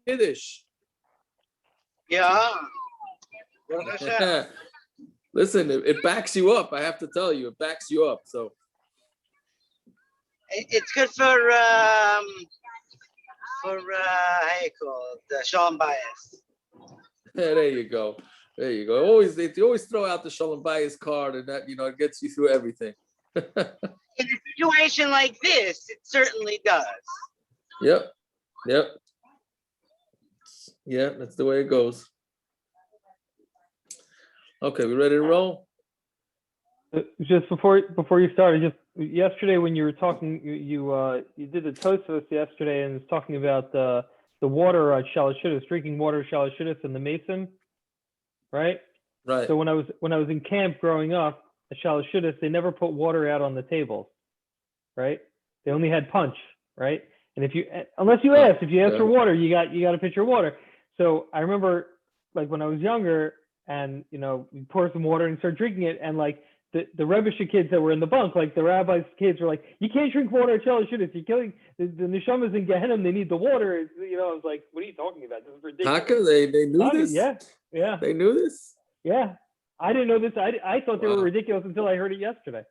kiddush. Yeah. Listen, it backs you up. I have to tell you, it backs you up. So it's good for how you call it, Shalom bias. there you go. There you go. They always throw out the Shalom bias card, and that it gets you through everything. In a situation like this, it certainly does. Yep. Yeah, that's the way it goes. Okay, we ready to roll? Just before you started, just yesterday when you were talking, you did the Tosfos yesterday and was talking about the water at Shalashudas, drinking water at Shalashudas and the mason, right? Right. So when I was in camp growing up at Shalashudas, they never put water out on the tables, right? They only had punch, right? And unless you asked for water, you got a pitcher of water. So I remember like when I was younger, and we pour some water and start drinking it, and like the Rebbeinu kids that were in the bunk, like the rabbi's kids were like, you can't drink water at Shalashudas. You're killing the neshamas in Gehenna. They need the water. I was like, what are you talking about? This is ridiculous. Taka, they knew this? Yeah. They knew this? Yeah. I didn't know this. I thought they were ridiculous until I heard it yesterday.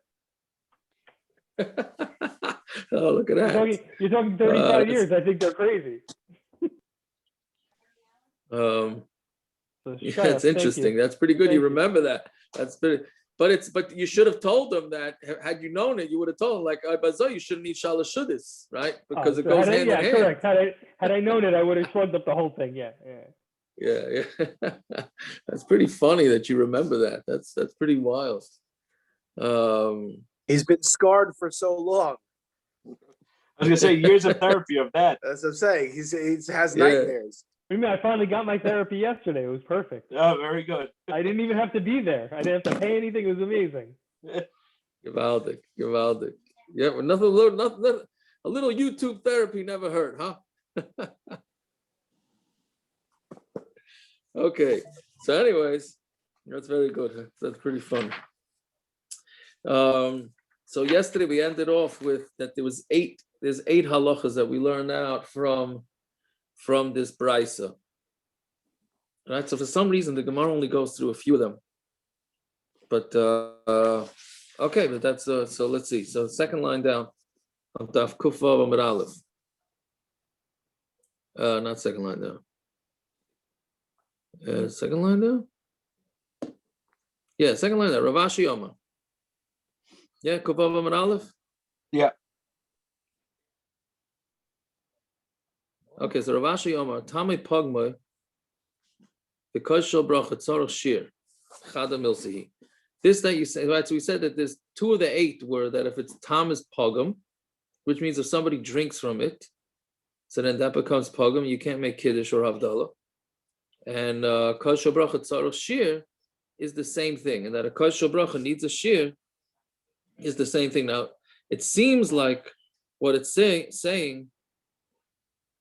Oh, look at that. You're talking 35 years. I think they're crazy. Yeah, it's interesting. That's pretty good. You remember that. That's pretty. But you should have told them that. Had you known it, you would have told them like, you shouldn't eat Shalashudas, right? Because it goes hand in hand. Correct. Had I known it, I would have shrugged up the whole thing. Yeah. That's pretty funny that you remember that. That's pretty wild. He's been scarred for so long. I was gonna say years of therapy of that. That's what I'm saying. He has nightmares. What do you mean? I finally got my therapy yesterday. It was perfect. Oh, very good. I didn't even have to be there. I didn't have to pay anything. It was amazing. Gewaldig. Yeah, well, nothing. A little YouTube therapy never hurt, huh? Okay. So, anyways, that's very good. That's pretty fun. So yesterday we ended off with that there's eight halachas that we learned out from this brisa. Right. So for some reason the Gemara only goes through a few of them. But okay, but that's so let's see. So second line down on Daf Kuf Vav Amud Aleph. Not second line down. Second line down? Yeah, second line down. Rav Ashi Omar. Yeah, Kuf Vav Amud Aleph? Yeah. Okay, so Rav Ashi Omar, Tamei Pagum, because Shal Bracha Tzarech Shir, Chada Milsihi. This that you say, right? So we said that there's 2 of the 8 were that if it's Tamas Pagum, which means if somebody drinks from it, so then that becomes Pagum, you can't make kiddush or Havdala. And Kol Shal Bracha Tzarech Shir is the same thing, and that a Kol Shal Bracha needs a Shir is the same thing. Now, it seems like what it's saying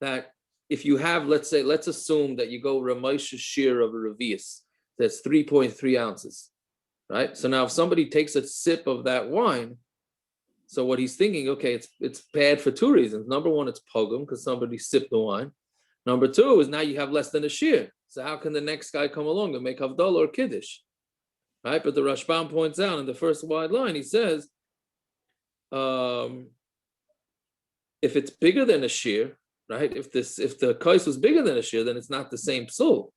that if you have, let's assume that you go Ramosha Shir of a Revius, that's 3.3 ounces, right? So now if somebody takes a sip of that wine, so what he's thinking, okay, it's bad for 2 reasons. Number 1, it's pogum, because somebody sipped the wine. Number 2 is now you have less than a shir. So how can the next guy come along and make Havdala or kiddush? Right? But the Rashbam points out in the first wide line, he says, if it's bigger than a shir, right? If the kais was bigger than a shir, then it's not the same psul,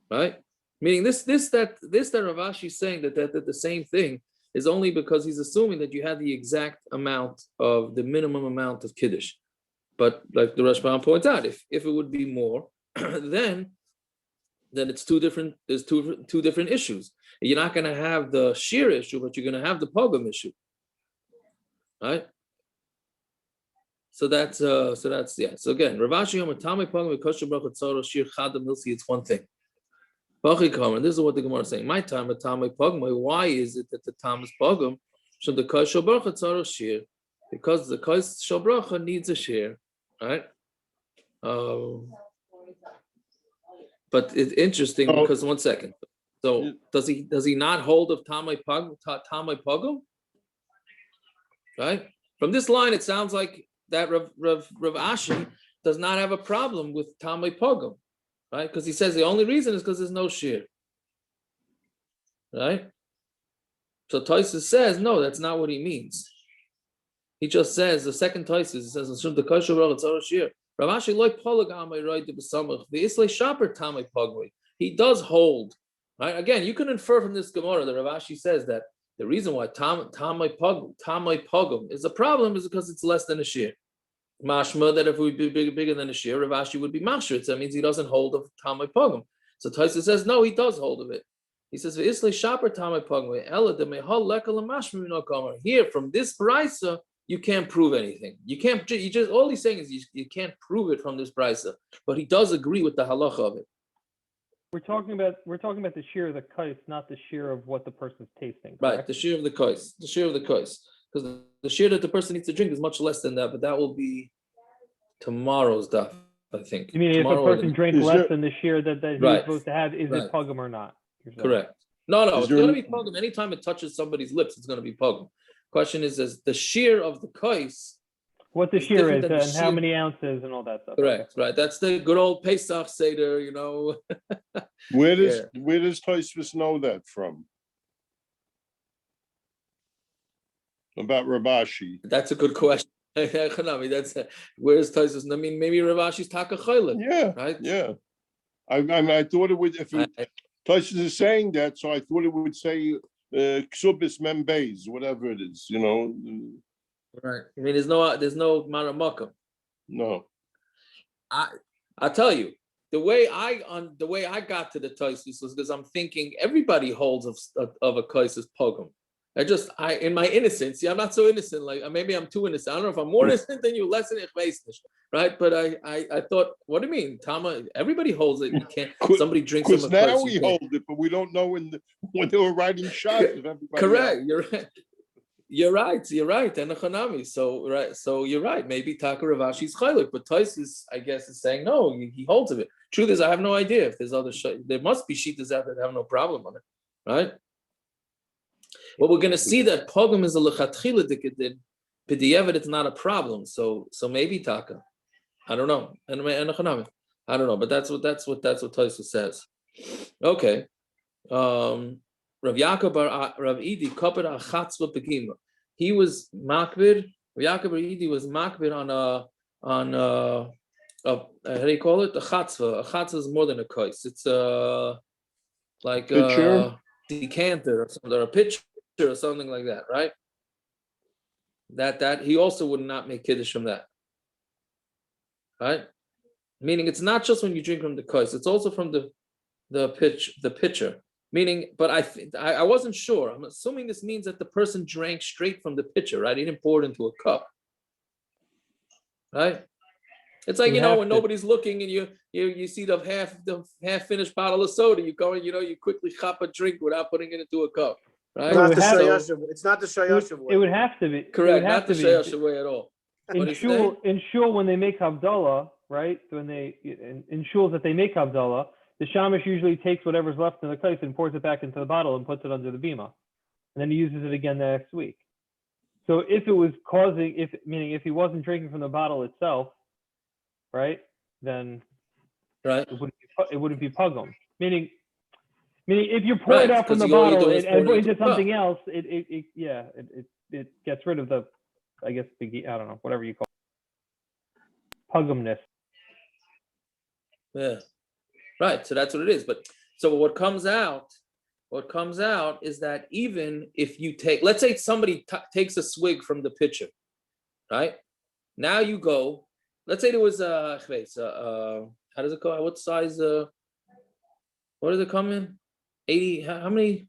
right? Meaning this that Rav Ashi is saying that the same thing is only because he's assuming that you had the exact amount of the minimum amount of kiddush. But like the Rashbam points out, if it would be more, then it's there's two different issues. You're not going to have the shir issue, but you're going to have the pagum issue, right? So that's yeah. So again, Rav Ashi Yom Tamei Pagum V'Kosher Bracha Tzara Shir Chada Milsi. It's one thing. Bachi Kamer. This is what the Gemara is saying. My time at Tamei Pagum. Why is it that the time is Pagum? So the Kosher Bracha Tzara Shir, because the Kosher Bracha needs a shir, right? But it's interesting because 1 second. So does he not hold of Tamei Pagum? Right? From this line, it sounds like that Rav Ashi does not have a problem with tamei pagum, right? Because he says the only reason is because there's no shear, right? So Tosfos says no, that's not what he means. He just says the second Tosfos. He says the kosher bracha shear. Rav Ashi loy polygamay right to besamach the islay shaper tamei pagum. He does hold, right? Again, you can infer from this Gemara that Rav Ashi says that the reason why tamei pagum is a problem is because it's less than a shear. Mashma that if it would be bigger than a shear, Rav Ashi would be mashrit. That means he doesn't hold of tamei pagum. So Tosfos says no, he does hold of it. He says v'islei shaper tamei pagum ela de mehal lekal mashma no kamer. Here from this brisa, you can't prove anything. You can't. You just all he's saying is you can't prove it from this brisa, but he does agree with the halacha of it. We're talking about the shear of the kais, not the shear of what the person's tasting. Right, Correct? the shear of the kais, because the shear that the person needs to drink is much less than that. But that will be tomorrow's daf, I think. You mean Tomorrow if a person drank Is less there- than the shear that he's Right. supposed to have, is Right. it pagum or not? You're saying. Correct. No, Is it's there going to any- be pagum. Anytime it touches somebody's lips, it's going to be pagum. Question is the shear of the kais. What the It's shear different is than the and how shear- many ounces and all that stuff. Correct, right. That's the good old Pesach Seder, Where does Tosfos know that from? About Rav Ashi? That's a good question. Chanami, that's where's Tosfos? I mean, maybe Rav Ashi's taka chaylet, Yeah, right? yeah. I mean, I thought it would. If Tosfos is saying that, so I thought it would say ksubis membeis, whatever it is. Right. I mean, there's no maramakam. No. I tell you, the way I got to the Tosfos was because I'm thinking everybody holds of a kais as pogum. I in my innocence, I'm not so innocent. Like maybe I'm too innocent. I don't know if I'm more innocent than you, less innocent, right? But I thought, what do you mean, Tama? Everybody holds it. You can't. Somebody drinks Because from a now kais, we you can't. hold it, but we don't know when they were writing shots. If everybody Correct. else- You're right. You're right. And Hanami. So right. So you're right. Maybe Taka Rav Ashi's chaylik, but Tosfos, I guess, is saying no. He holds of it. Truth is, I have no idea if there's other. There must be shitas out there that have no problem on it, right? Well, we're going to see that pogum is a lechatchila dikadin. P'diavad, it's not a problem. So maybe Taka. I don't know. And Hanami. I don't know. But that's what Tosfos says. Okay. Rav Yaakov Rav Idi Koped Achatzva Pegima. He was makbid. Rav Yaakov Rav Idi was makbid on how do you call it? A chatzva. A chatzva is more than a kais. It's like Pitcher? a decanter or something, or a pitcher or something like that, right? That he also would not make kiddush from that, right? Meaning it's not just when you drink from the kais; it's also from the pitcher. Meaning, but I wasn't sure. I'm assuming this means that the person drank straight from the pitcher, right? He didn't pour it into a cup, right? It's like, when nobody's looking and you see the half finished bottle of soda, you go and you quickly chop a drink without putting it into a cup, right? It's not the shayashiv way. It would have to be. Correct, not the shayashiv way at all. In shul when they make Havdala, right? When in shuls that they make Havdala, the shamash usually takes whatever's left in the kais and pours it back into the bottle and puts it under the bima, and then he uses it again the next week. So if it was meaning if he wasn't drinking from the bottle itself, right, then right, it wouldn't be pagum. Meaning if you pour it out from the because all you bottle do is and pour put it it into into a cup. something else, it gets rid of the, I guess, I don't know, whatever you call it, pagumness. Yeah, right. So that's what it is. But so what comes out is that even if you let's say somebody takes a swig from the pitcher, right? Now you go. Let's say there was how does it go? What size? What does it come in? 80? How many?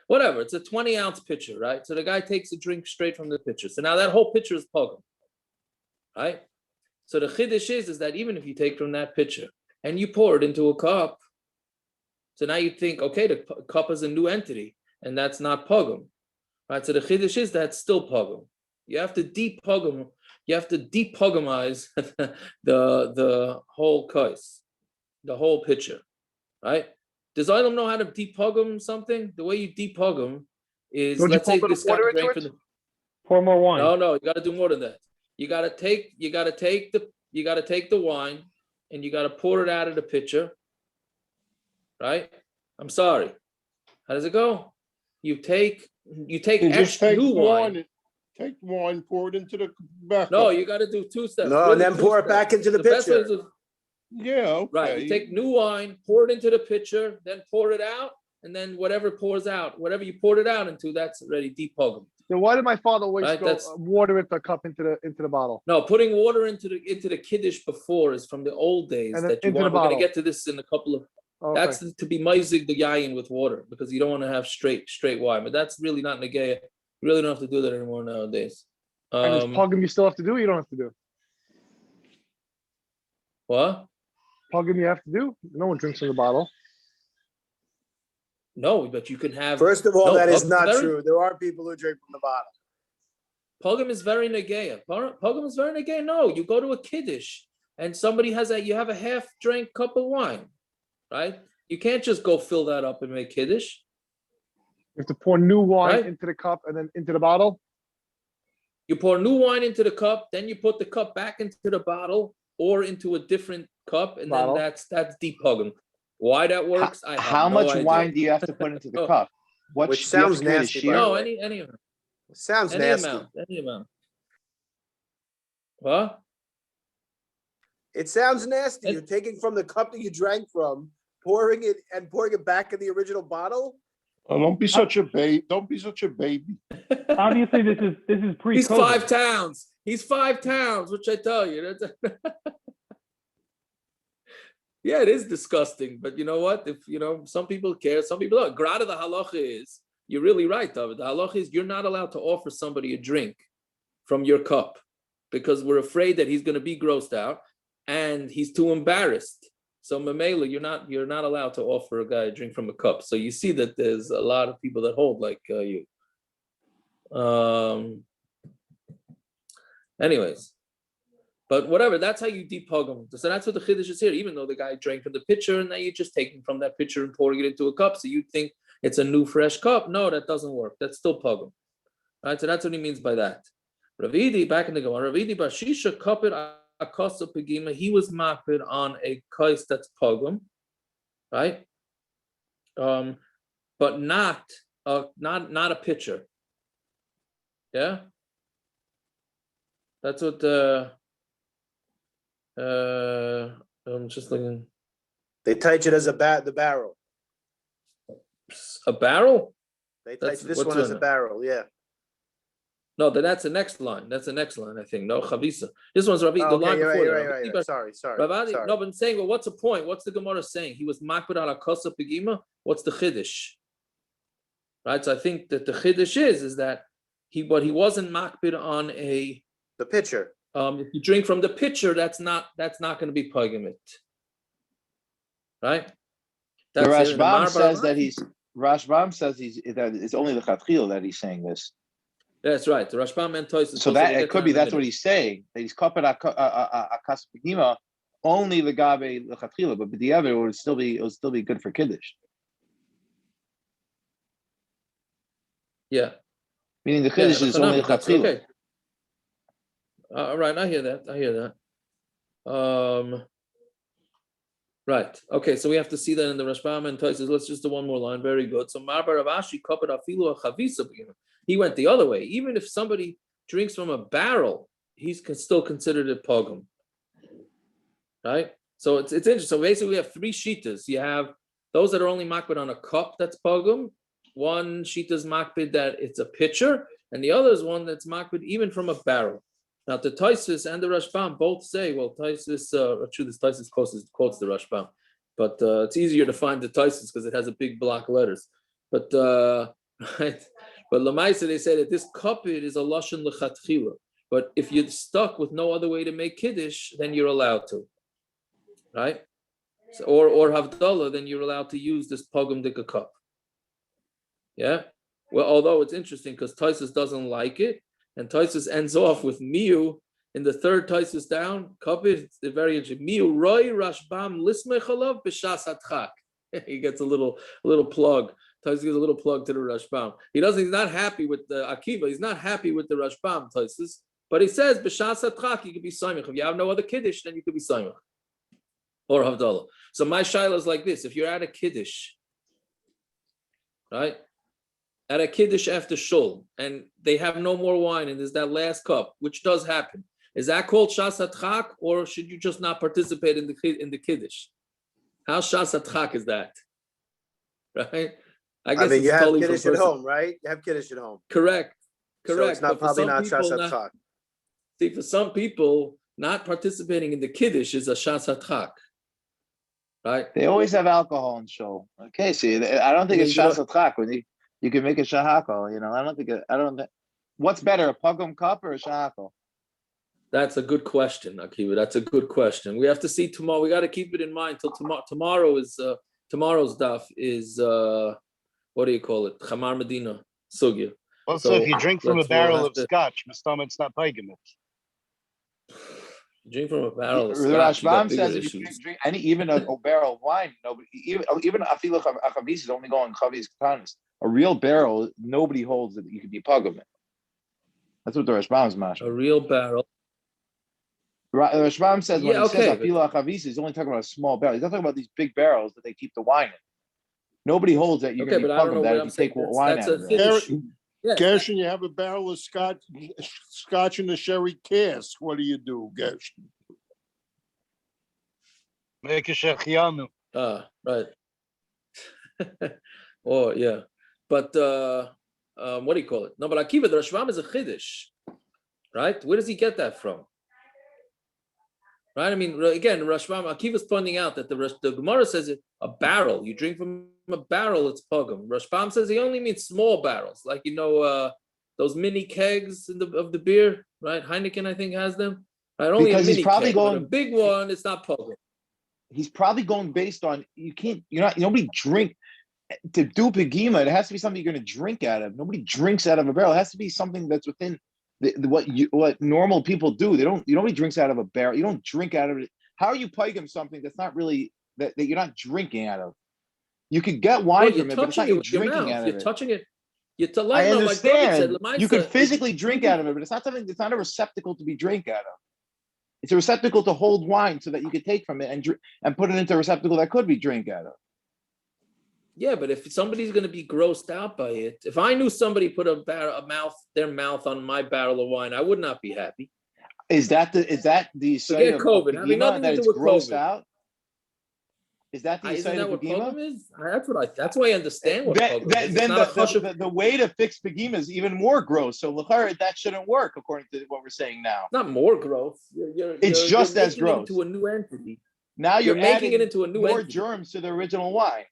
Whatever. It's a 20-ounce pitcher, right? So the guy takes a drink straight from the pitcher. So now that whole pitcher is pagum, right? So the kiddush is that even if you take from that pitcher and you pour it into a cup, so now you think, okay, the cup is a new entity, and that's not pagum, right? So the chiddush is that's still pagum. You have to de-pagum. You have to de-pagumize the whole kais, the whole pitcher, right? Does Olam know how to de-pagum something? The way you de-pagum is, let's say this guy drank from the. Pour more wine. No, you got to do more than that. You got to take the you got to take the wine and you got to pour it out of the pitcher, right? I'm sorry. How does it go? You take You just extra take new wine. wine, take wine, pour it into the back. No, you got to do two steps. No, and then pour it back into the best way pitcher. is Yeah, okay. right. You take new wine, pour it into the pitcher, then pour it out, and then whatever pours out, whatever you poured it out into, that's already depugum. Then why did my father always Right, go that's- water into the cup into the bottle? No, putting water into the kiddush before is from the old days And then that you into the want. We're going bottle. to get to this in a couple of. Okay. That's to be meizig the yayin with water because you don't want to have straight wine. But that's really not negeya. You really don't have to do that anymore nowadays. And there's pagum you still have to do. Or you don't have to do. What? Pagum you have to do. No one drinks from the bottle. No, but you can have. First of all, No, that is pagum not very- true. There are people who drink from the bottle. Pagum is very negeya. Pagum is very negeya. No, you go to a kiddush and somebody you have a half drank cup of wine, right? You can't just go fill that up and make kiddush. You have to pour new wine Right. into the cup and then into the bottle. You pour new wine into the cup, then you put the cup back into the bottle or into a different cup, and Bottle. then that's deep pagum. Why that works? I have How no much idea. wine do you have to put into the Oh. cup? What Which do you have to sounds create a nasty, shear? by the No, way. any amount. Sounds Any nasty. amount. Any amount. What? It sounds nasty. It- You're taking from the cup that you drank from, pouring it back in the original bottle. Oh, don't be such a baby. Don't be such a baby. Obviously, this is pre-COVID. He's 5 towns. He's 5 towns, which I tell you. That's yeah, it is disgusting. But you know what? If some people care, some people don't. Grada the halacha is, you're really right, David. The halacha is you're not allowed to offer somebody a drink from your cup because we're afraid that he's going to be grossed out and he's too embarrassed. So Mamela, you're not allowed to offer a guy a drink from a cup. So you see that there's a lot of people that hold like you. Anyways, but whatever, that's how you depugum. So that's what the kiddush is here. Even though the guy drank from the pitcher, and now you're just taking from that pitcher and pouring it into a cup, so you think it's a new fresh cup. No, that doesn't work. That's still pagum. Right. So that's what he means by that. Ravidi back in the Gemara. Ravidi bashisha kapit akasa pagima. He was mapid on a kais that's pagum, right? But not a pitcher. Yeah. That's what I'm just looking. They touch it as the barrel. A barrel? They That's- touch this what's one as on a it? barrel. Yeah. No, that's the next line. That's the next line, I think. No, chavisa. This one's Ravi. Oh, The okay, line you're before right, that. right. Sorry. Ravadi, Sorry. no, but I'm saying, well, what's the point? What's the Gemara saying? He was makbid ala kosa pegima. What's the chiddush? Right. So I think that the chiddush is that he wasn't makbid on a. The pitcher. If you drink from the pitcher, that's not going to be pagumit. Right. The That's it. And the Rashbam Marbar says that Rashi- Rashbam says that it's only the Chatchil that he's saying this. That's right. The Rashbam and Toys. So that it could be that's what he's saying. That he's kapet akas pagima only the gabe the Chatchil, but the other would still be good for kiddush. Yeah. Meaning the kiddush is only the That's Chatchil. okay. All right, I hear that. Right. Okay, so we have to see that in the Rashbam and Toys. Let's just do one more line. Very good. So Marbar Ashi kapet afilu a chavisa. He went the other way. Even if somebody drinks from a barrel, he's still considered a pagum. Right? So it's interesting. So basically we have 3 shitas. You have those that are only makbid on a cup, that's pagum. One shita is makbid that it's a pitcher, and the other is one that's makbid even from a barrel. Now the Taisus and the Rashbam both say, well, Taisus, this Taisus quotes the Rashbam, but it's easier to find the Taisus because it has a big block of letters. But right. But Lamaisa, they say that this kapid is a lashon lechatchila. But if you're stuck with no other way to make kiddush, then you're allowed to, right? So, or Havdala, then you're allowed to use this pagum dika cup. Yeah. Well, although it's interesting because Taisus doesn't like it, and Taisus ends off with miu in the third Taisus down. Kapid, it's very interesting. Miu roi rashbam lismechalav b'shas hatchak. He gets a little plug. Taisus gives a little plug to the Rashbam. He's not happy with the Akiva. He's not happy with the Rashbam, Taisus, But he says, b'shas hatchak, you could be Saimach. If you have no other kiddush, then you could be Saimach. Or Havdala. So my shaila is like this. If you're at a kiddush, right? At a kiddush after shul, and they have no more wine, and there's that last cup, which does happen. Is that called shas hatchak, or should you just not participate in the kiddush? How shas hatchak is that? Right? I guess mean, you it's have totally kiddush from at person. home, right? You have kiddush at home. Correct. So it's not But for probably some not people, shas hatchak. see, for some people, not participating in the kiddush is a shas hatchak. Right? They always have alcohol in shul. Okay, see, I don't think I mean, it's you know- shas hatchak when you can make a shahakal. You know, I don't think. What's better, a pagum cup or a shahakal? That's a good question, Akiva. That's a good question. We have to see tomorrow. We got to keep it in mind till tomorrow. Tomorrow's daf is what do you call it? Chamar Medina Sugya. Also, So if you drink from a we'll barrel have of to- scotch, Mr. it's not pagum. Drink from a barrel of The scotch. You got Rashbam bigger says if you issues. drink any even a barrel of wine, nobody even afilu chavis is only going chavis katanis. A real barrel, nobody holds that you could be pagum. That's what the Rashbam is A mashing. real barrel. The Rashbam says when Yeah, he okay, says afilu chavis, he's only talking about a small barrel. He's not talking about these big barrels that they keep the wine in. Nobody holds that you Okay, can be but I don't know pagum what that if I'm you saying. take wine That's out a of it. kiddush. Yes, Gershon, you have a barrel of scotch in a sherry cask. What do you do, Gershon? Make a shechianu. right. Oh, yeah. But what do you call it? No, but Akiva, the Rashbam is a chiddush, right? Where does he get that from? Right? I mean, again, Rashbam, Akiva's pointing out that the Gemara says a barrel. You drink from a barrel, it's pagum. Rashbam says he only means small barrels, like those mini kegs of the beer, right? Heineken, I think, has them. Right? Only Because a he's mini probably keg, but going- a big one. It's not pagum. He's probably going based on nobody drink to do pagima. It has to be something you're going to drink out of. Nobody drinks out of a barrel. It has to be something that's within what normal people do. Nobody drinks out of a barrel. You don't drink out of it. How are you pagum something that's not really that you're not drinking out of? You could get wine Well, from it, but it's not you drinking out of You're it. touching it. I understand. Like You could physically drink out of it, but it's not something. It's not a receptacle to be drink out of. It's a receptacle to hold wine so that you could take from it and put it into a receptacle that could be drink out of. Yeah, but if somebody's going to be grossed out by it, if I knew somebody put their mouth on my barrel of wine, I would not be happy. Is that the Forget site of COVID, having pagima nothing that to it's do with grossed COVID. out? Is that the Isn't site that of what pagima? pagum is? That's why I understand what pagum is. It's Then not a chashuv. the way to fix pagima is even more gross. So l'chara, that shouldn't work according to what we're saying now. Not more gross. It's just as making it gross. into a new entity. Now You're making adding it into a new more entity. germs to the original wine.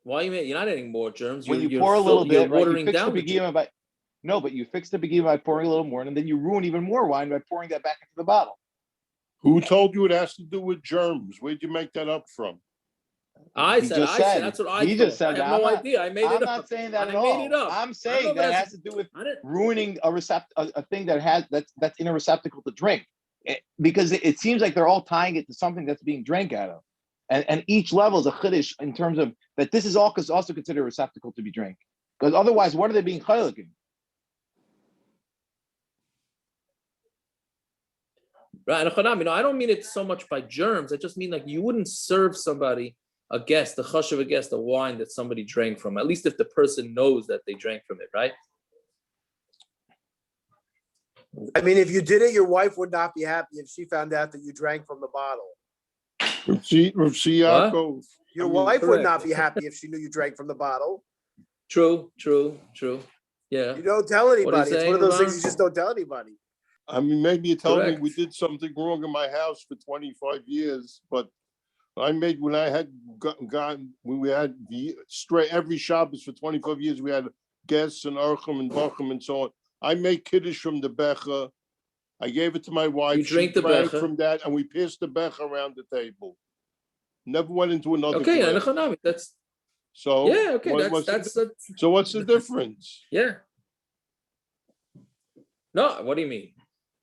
Why you're not adding more germs? When you you're pour a little you're bit, right, you watering fix the down the germs. pagima but you fix the pagima by pouring a little more, and then you ruin even more wine by pouring that back into the bottle. Who told you it has to do with germs? Where'd you make that up from? I He said, just said- that's what I he thought. just said I have that. no I'm not- idea. I made it I'm up. not saying that I at all. made it up. I'm I saying don't know that if has that's- to do with I didn't- ruining a thing that's in a receptacle to drink. Because it seems like they're all tying it to something that's being drank out of. And each level is a chiddush in terms of that this is also considered a receptacle to be drank. Because otherwise, what are they being chayliking? Right, and I don't mean it so much by germs. I just mean like you wouldn't serve somebody a chashuv a guest, a wine that somebody drank from. At least if the person knows that they drank from it, right? I mean, if you did it, your wife would not be happy if she found out that you drank from the bottle. Rav Yaakov. Your I mean, wife would correct. not be happy if she knew you drank from the bottle. True. Yeah. You don't tell What are you anybody. It's one saying, of those things Ron? you just don't tell anybody. I mean, maybe you tell me Correct. we did something wrong in my house for 25 years, but when I had gotten, when we had straight every Shabbos for 25 years, we had guests and Archim and Bachim and so on. I made kiddush from the becha. I gave it to my wife. You drink the drank becha. from that, and we passed the becha around the table. Never went into another Okay, glass. yeah, that's So yeah. Okay, that's so what's the difference? yeah. No, what do you mean?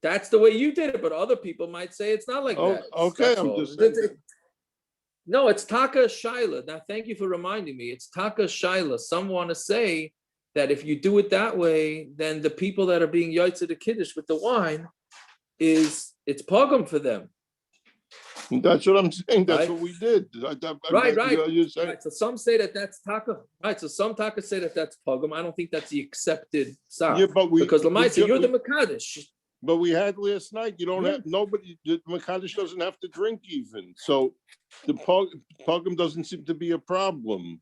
That's the way you did it, but other people might say it's not like Oh, that. okay, That's I'm all. just saying. No, it's Taka Shaila. Now, thank you for reminding me. It's Taka Shaila. Some want to say that if you do it that way, then the people that are being yotze the kiddush with the wine it's pagum for them. That's what I'm saying. That's Right. what we did. Right. You're saying, Right. So some say that that's taka. Right. So some taka say that that's pagum. I don't think that's the accepted side. yeah, but Because Lamaisa, you're the Makadish. But we had last night. You don't Yeah. have nobody. The Makadish doesn't have to drink even. So the pagum doesn't seem to be a problem,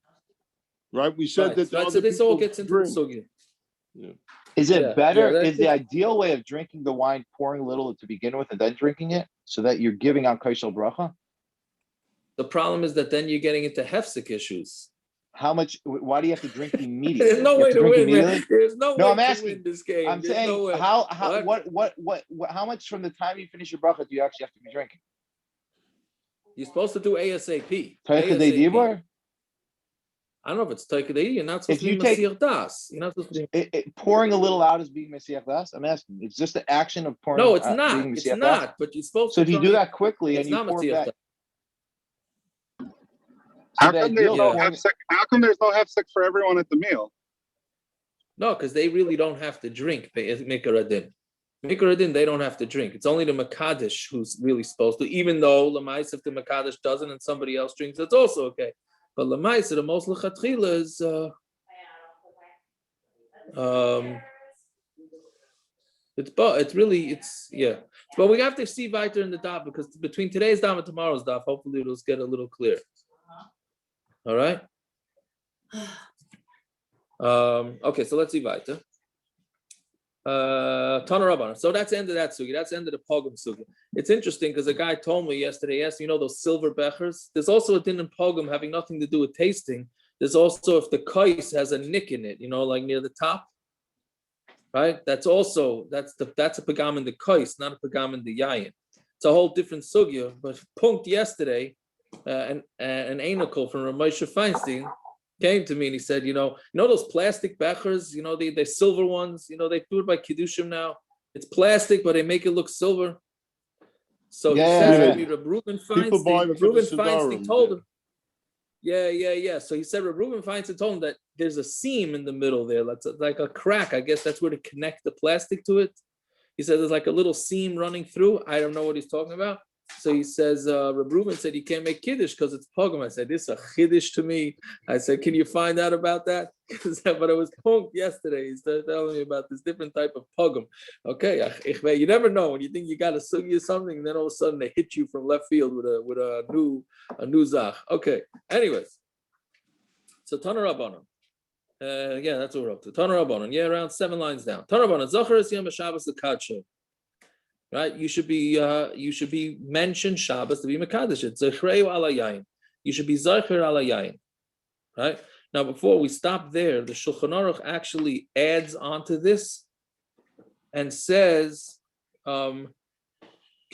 right? We said that. Right. So this all gets into the sugya. Is it Yeah, better? that's Is the it. ideal way of drinking the wine pouring a little to begin with and then drinking it so that you're giving out kaishal bracha? The problem is that then you're getting into hefsek issues. How much? Why do you have to drink immediately? There's no You have way to drink win, man. immediately? There's no No, way I'm to asking. win this game. I'm There's saying no way. how What? how much from the time you finish your bracha do you actually have to be drinking? You're supposed to do ASAP. Teicha de ASAP. dibur? I don't know if it's Taikadei. You're not supposed If you to be take- Masir Das. You're not supposed to be. Pouring a little out is being Messiach Das? I'm asking. It's just the action of pouring. No, it's being not. It's Messiach Das? not. But you're supposed So to. if you try do and- that quickly it's and you not pour Masir back, Das. How the come there's ideal no Yeah. hefsek? How come there's no hefsek for everyone at the meal? No, because they really don't have to drink. Mikaradin. Mikaradin, they don't have to drink. It's only the Makadish who's really supposed to, even though Lamais, if the Makadish doesn't and somebody else drinks, that's also okay. But Lamais, the most Lechatchila is it's but we have to see weiter in the daf because between today's daf and tomorrow's daf, hopefully it'll get a little clear. All right. Okay, so let's see weiter. Tana Rabbanan. So that's the end of that sugi. That's the end of the pagum sugi. It's interesting because a guy told me yesterday, yes, you know those silver bechers? There's also a din in pagum having nothing to do with tasting. There's also if the kais has a nick in it, you know, like near the top. Right? That's a pagam in the kais, not a pagam in the yayin. It's a whole different sugya. But punkt yesterday, an Einakol from Ramosha Feinstein came to me and he said, you know those plastic bechers, you know, the silver ones, you know, they do it by kiddushim now. It's plastic, but they make it look silver. So he says to me, Reb Reuben Feinstein told him, yeah. So he said Reb Reuben Feinstein told him that there's a seam in the middle there. That's like a crack. I guess that's where to connect the plastic to it. He said there's like a little seam running through. I don't know what he's talking about. So he says, Reb Reuben said you can't make kiddush because it's pagum. I said, this is a kiddush to me. I said, can you find out about that? But it was punked yesterday. He started telling me about this different type of pagum. Okay, you never know when you think you got to sugi something, and then all of a sudden they hit you from left field with a new zach. Okay. Anyways, so Tana Rabbanan. Yeah, that's what we're up to. Tana Rabbanan. Yeah, around 7 lines down. Tana Rabbanan. Zachar es yom Shabbos l'kadshay. Right, you should be mentioned Shabbos to be mekadesh. It's zechreu ala yayin. You should be zecher ala yayin. Right now, before we stop there, the Shulchan Aruch actually adds onto this and says, "Kishayav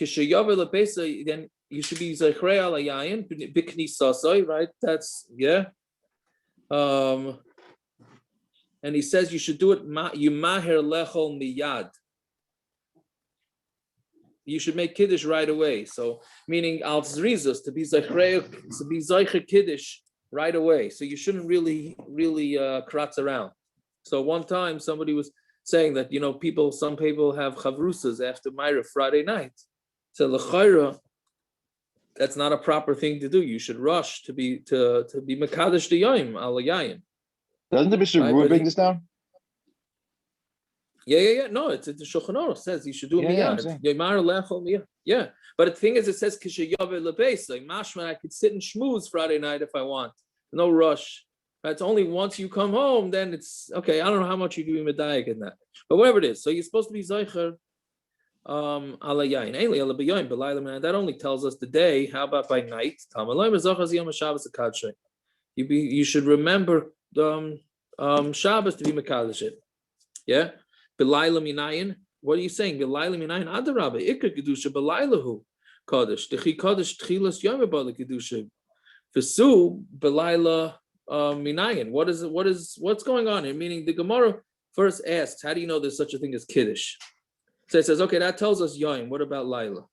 lepesa." Then you should be zechreu ala yayin b'knisasai. Right, that's yeah. And he says you should do it. Yumaher lechol miyad. You should make kiddush right away. So, meaning al zrizos to be zeicher kiddush right away. So you shouldn't really kratz around. So one time somebody was saying that some people have chavrusas after Myra Friday night. So l'chayra, that's not a proper thing to do. You should rush to be mekadesh the yom al yayin. Doesn't the Bishop Reuben bring this down? Yeah. No, it's the Shulchan Aruch says you should do miyad. Yeah, but the thing is, it says kishayav lebeis. Like mashma, I could sit and schmooze Friday night if I want. No rush. It's only once you come home, then it's okay. I don't know how much you do medayik in that, but whatever it is. So you're supposed to be zeicher ala yayin. Ainly ala b'yoyin b'layla. That only tells us the day. How about by night? You should remember Shabbos to be mekadesh it. Yeah. B'layla minayin. What are you saying? B'layla minayin adarabba. Ikar kedusha b'laylahu kadosh. Dechi kadosh tchilas yom b'ala kedusha. V'su b'layla minayin. What's going on here? Meaning the Gemara first asks, how do you know there's such a thing as kiddush? So it says, okay, that tells us yom. What about Laila?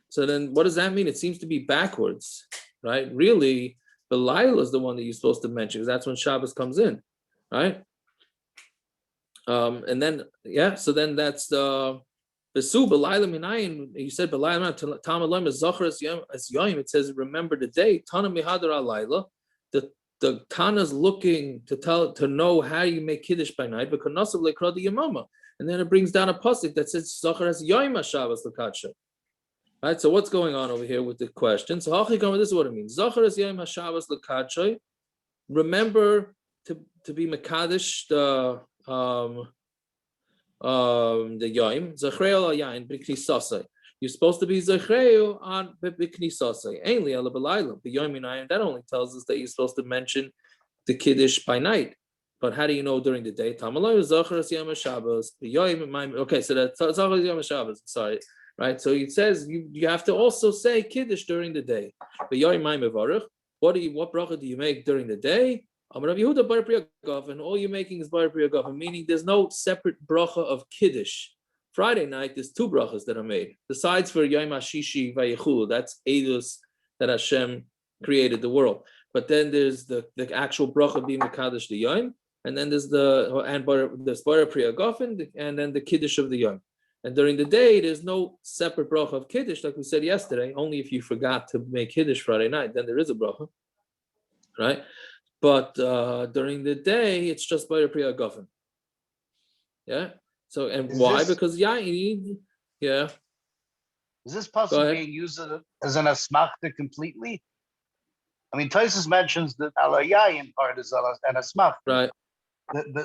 So then what does that mean? It seems to be backwards, right? Really, the Laila is the one that you're supposed to mention because that's when Shabbos comes in, right? And then so then that's the Besu B'Laila Minayin. You said B'Laila Tamalim is Zachar as Yoim. It says remember the day. Tana Mihadar Alayla. The Tana's looking to know how you make kiddush by night. But Kanasav Lekradi Yamama. And then it brings down a pasuk that says Zachar as Yoim Shabbos Lakacha. Right. So what's going on over here with the question? So Hachikam, this is what it means. Zachar as Yoim Shabbos Lakacha. Remember to be Mekadesh the Yom Zachreo Yain B'Knisasai. You're supposed to be Zachreo on B'Knisasai. Ainly Ala B'Laila B'Yom Yinayim. That only tells us that you're supposed to mention the kiddush by night. But how do you know during the day? Tamalay Zachar Yom Shabbos B'Yom. Okay, so that's Zachar Yom Shabbos. Sorry, right? So it says you have to also say kiddush during the day. B'Yom Mevarich. What bracha do you make during the day? And all you're making is bar priyagaf, meaning there's no separate bracha of kiddush. Friday night, there's two brachas that are made. Besides for Yom HaShishi Vayichulu, that's Eidos that Hashem created the world. But then there's the actual bracha being Mekadosh the Yom, and then there's the bar priyagaf, and then the kiddush of the Yom. And during the day, there's no separate bracha of kiddush, like we said yesterday. Only if you forgot to make kiddush Friday night, then there is a bracha, right? But during the day, it's just by the Priya Gofen. Yeah. So why? Because Is this possible being used as an asmachta completely? I mean, Taisus mentions that alayayin part is an asmachta. Right.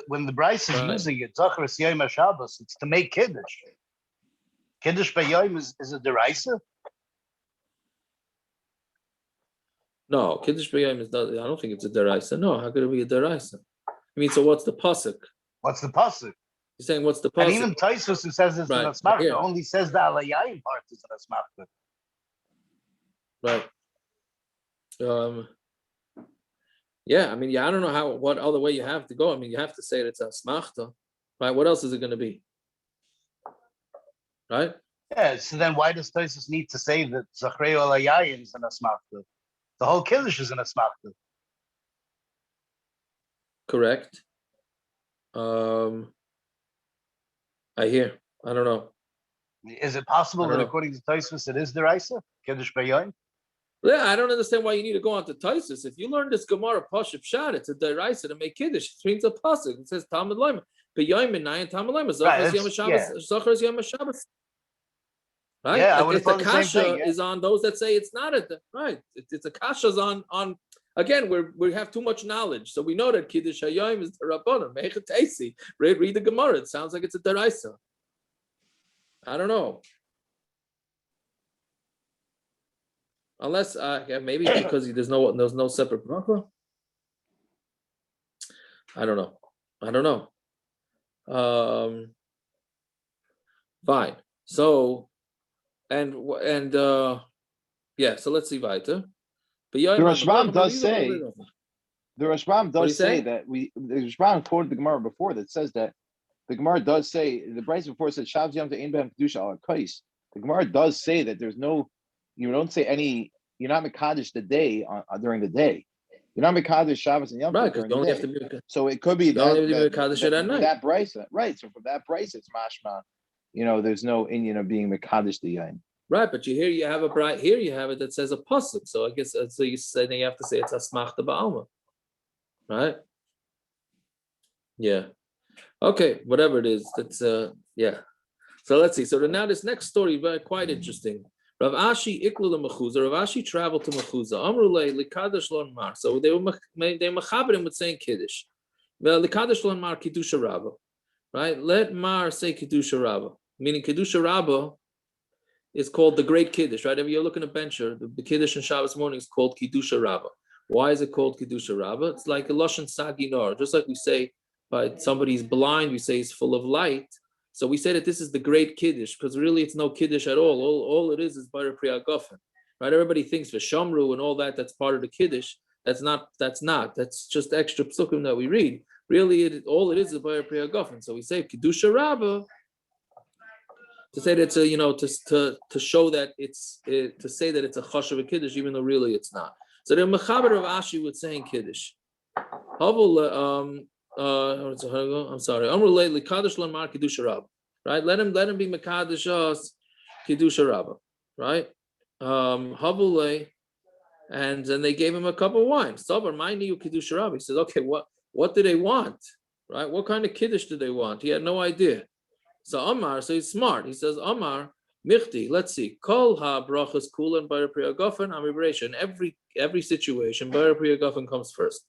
When the Bryce is using it, Zachar Yom Shabbos, it's to make kiddush. Kiddush by Yom is a deraisa. No, Kiddush B'Yom is not. I don't think it's a deraisa. No, how could it be a deraisa? I mean, so what's the pasuk? What's the pasuk? You're saying what's the pasuk? And even Taisus, who says it's an asmachta, only says the alayayin part is an asmachta. Right. Yeah, I mean, I don't know what other way you have to go. I mean, you have to say that it's a asmachta, right? What else is it going to be? Right? Yeah, so then why does Taisus need to say that Zachreo alayayin is an asmachta? The whole kiddush is an asmachta. Correct. I hear. I don't know. Is it possible that according to Taisus it is deraisa? Kiddush b'yom? Yeah, I don't understand why you need to go on to Taisus. If you learn this Gemara Pashup Shad, it's a deraisa to make kiddush. It means a pasuk. It says Talmud Loima. B'yom Minayin Talmud Loima. Zachar Yom Shabbos. Zachar Yom Shabbos. Right? Yeah, I it's the kasha is on those that say it's not right. It's a kasha's on. Again, we have too much knowledge, so we know that kiddush hayom is the rabbanon. Mechatesi. Read the Gemara. It sounds like it's a deraisa. I don't know. Unless maybe because there's no separate bracha. I don't know. Fine. So. And so let's see weiter. The Rashbam does say that the Rashbam quoted the Gemara before that says that the Gemara does say the Bryce before said Shabbos Yom Te'ein B'Hem Kedusha Al Kais. The Gemara does say that you don't say any. You're not mekadesh the day during the day. You're not mekadesh Shabbos and Yom right, during you only the have day. To be, so it could be that Bryce, right? So from that Bryce, it's mashma. There's no Indian of being mekadesh the yain. Right, but you have a bright here. You have it that says a pasuk. So I guess so. You say then you have to say it's a smachta ba'alma, right? Yeah. Okay, whatever it is. That's yeah. So let's see. So now this next story quite interesting. Rav Ashi iklu Mechuza. Rav Ashi traveled to Mechuza. Amrulei likadosh lo mar. So they mechaber him with saying kiddush. Well, likadosh lo mar kiddusha rabba. Right. Let mar say kiddusha rabba. Meaning kiddusha rabba is called the great kiddush. Right. If you're looking at bencher, the kiddush on Shabbos morning is called kiddusha rabba. Why is it called kiddusha rabba? It's like a lashon saginor. Just like we say, but somebody's blind, we say he's full of light. So we say that this is the great kiddush because really it's no kiddush at all. All it is Bar Priya Gofen, right? Everybody thinks for Shamru and all that. That's part of the kiddush. That's not. That's just extra psukim that we read. Really, all it is Bar Priya Gofen. So we say kiddusha rabba to say that it's a to show that to say that it's a chash of a kiddush, even though really it's not. So the mechaber of Ashi was saying kiddush. I'm sorry. Unrelated Kaddish Lamar Kiddush Rabbah. Right? Let him be Mekadosh us Kiddush Rabbah. Right? Havule, and then they gave him a cup of wine. Sabar, my new Kiddush Rabbah. He says, okay, what do they want? Right? What kind of Kiddush do they want? He had no idea. So Amar, so he's smart. He says, Amar, Michti, let's see. Kol ha brachas kulan bar priya gofen amibration. Every situation, bar priya gofen comes first.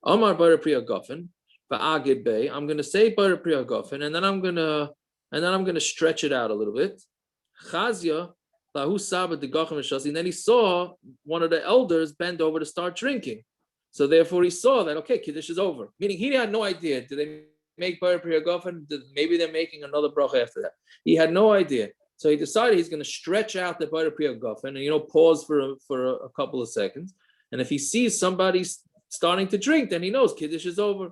Amar bar priya gofen, ba'agid bay. I'm gonna say bar priya gofen, and then I'm gonna stretch it out a little bit. Chazia, lahu sabat de gochem shasi. And then he saw one of the elders bend over to start drinking. So therefore he saw that, okay, Kiddush is over. Meaning he had no idea. Did they make bar priya gofen? Maybe they're making another bracha after that. He had no idea. So he decided he's going to stretch out the bar priya gofen and pause for a couple of seconds. And if he sees somebody starting to drink, then he knows Kiddush is over.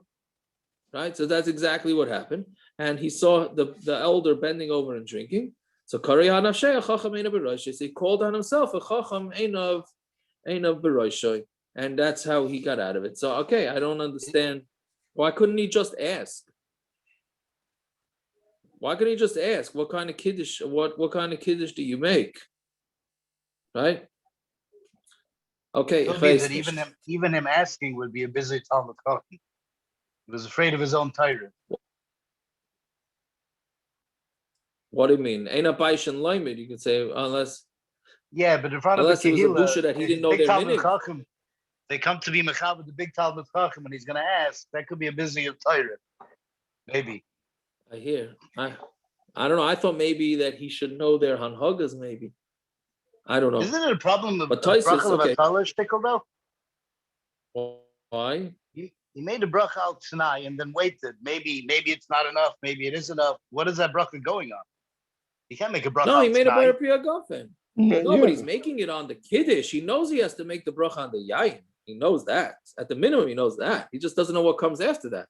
Right? So that's exactly what happened. And he saw the elder bending over and drinking. So he called on himself a chacham einav b'roshoi. And that's how he got out of it. So okay, I don't understand. Why couldn't he just ask? Why couldn't he just ask what kind of kiddush? What kind of kiddush do you make? Right? Okay. Could be that even him asking would be a busy Talmud Chacham. He was afraid of his own tyrant. What do you mean? Ain't a baishan loimid? You could say unless. Yeah, but in front of unless the it was a busha that he didn't know their Talmud meaning. Chacham, they come to be mechaber with the big Talmud Chacham, and he's going to ask. That could be a busy of tyrant. Maybe. I hear. I don't know. I thought maybe that he should know their hanhagas. Maybe. I don't know. Isn't it a problem of But bracha Taisus, okay. levatala shtickle though? Why? He made a bracha al tonight and then waited. Maybe it's not enough. Maybe it is enough. What is that bracha going on? He can't make a bracha. No, he made a tonight. bar priya gofen. No, but he's making it on the kiddush. He knows he has to make the bracha on the yayin. He knows that. At the minimum, he knows that. He just doesn't know what comes after that.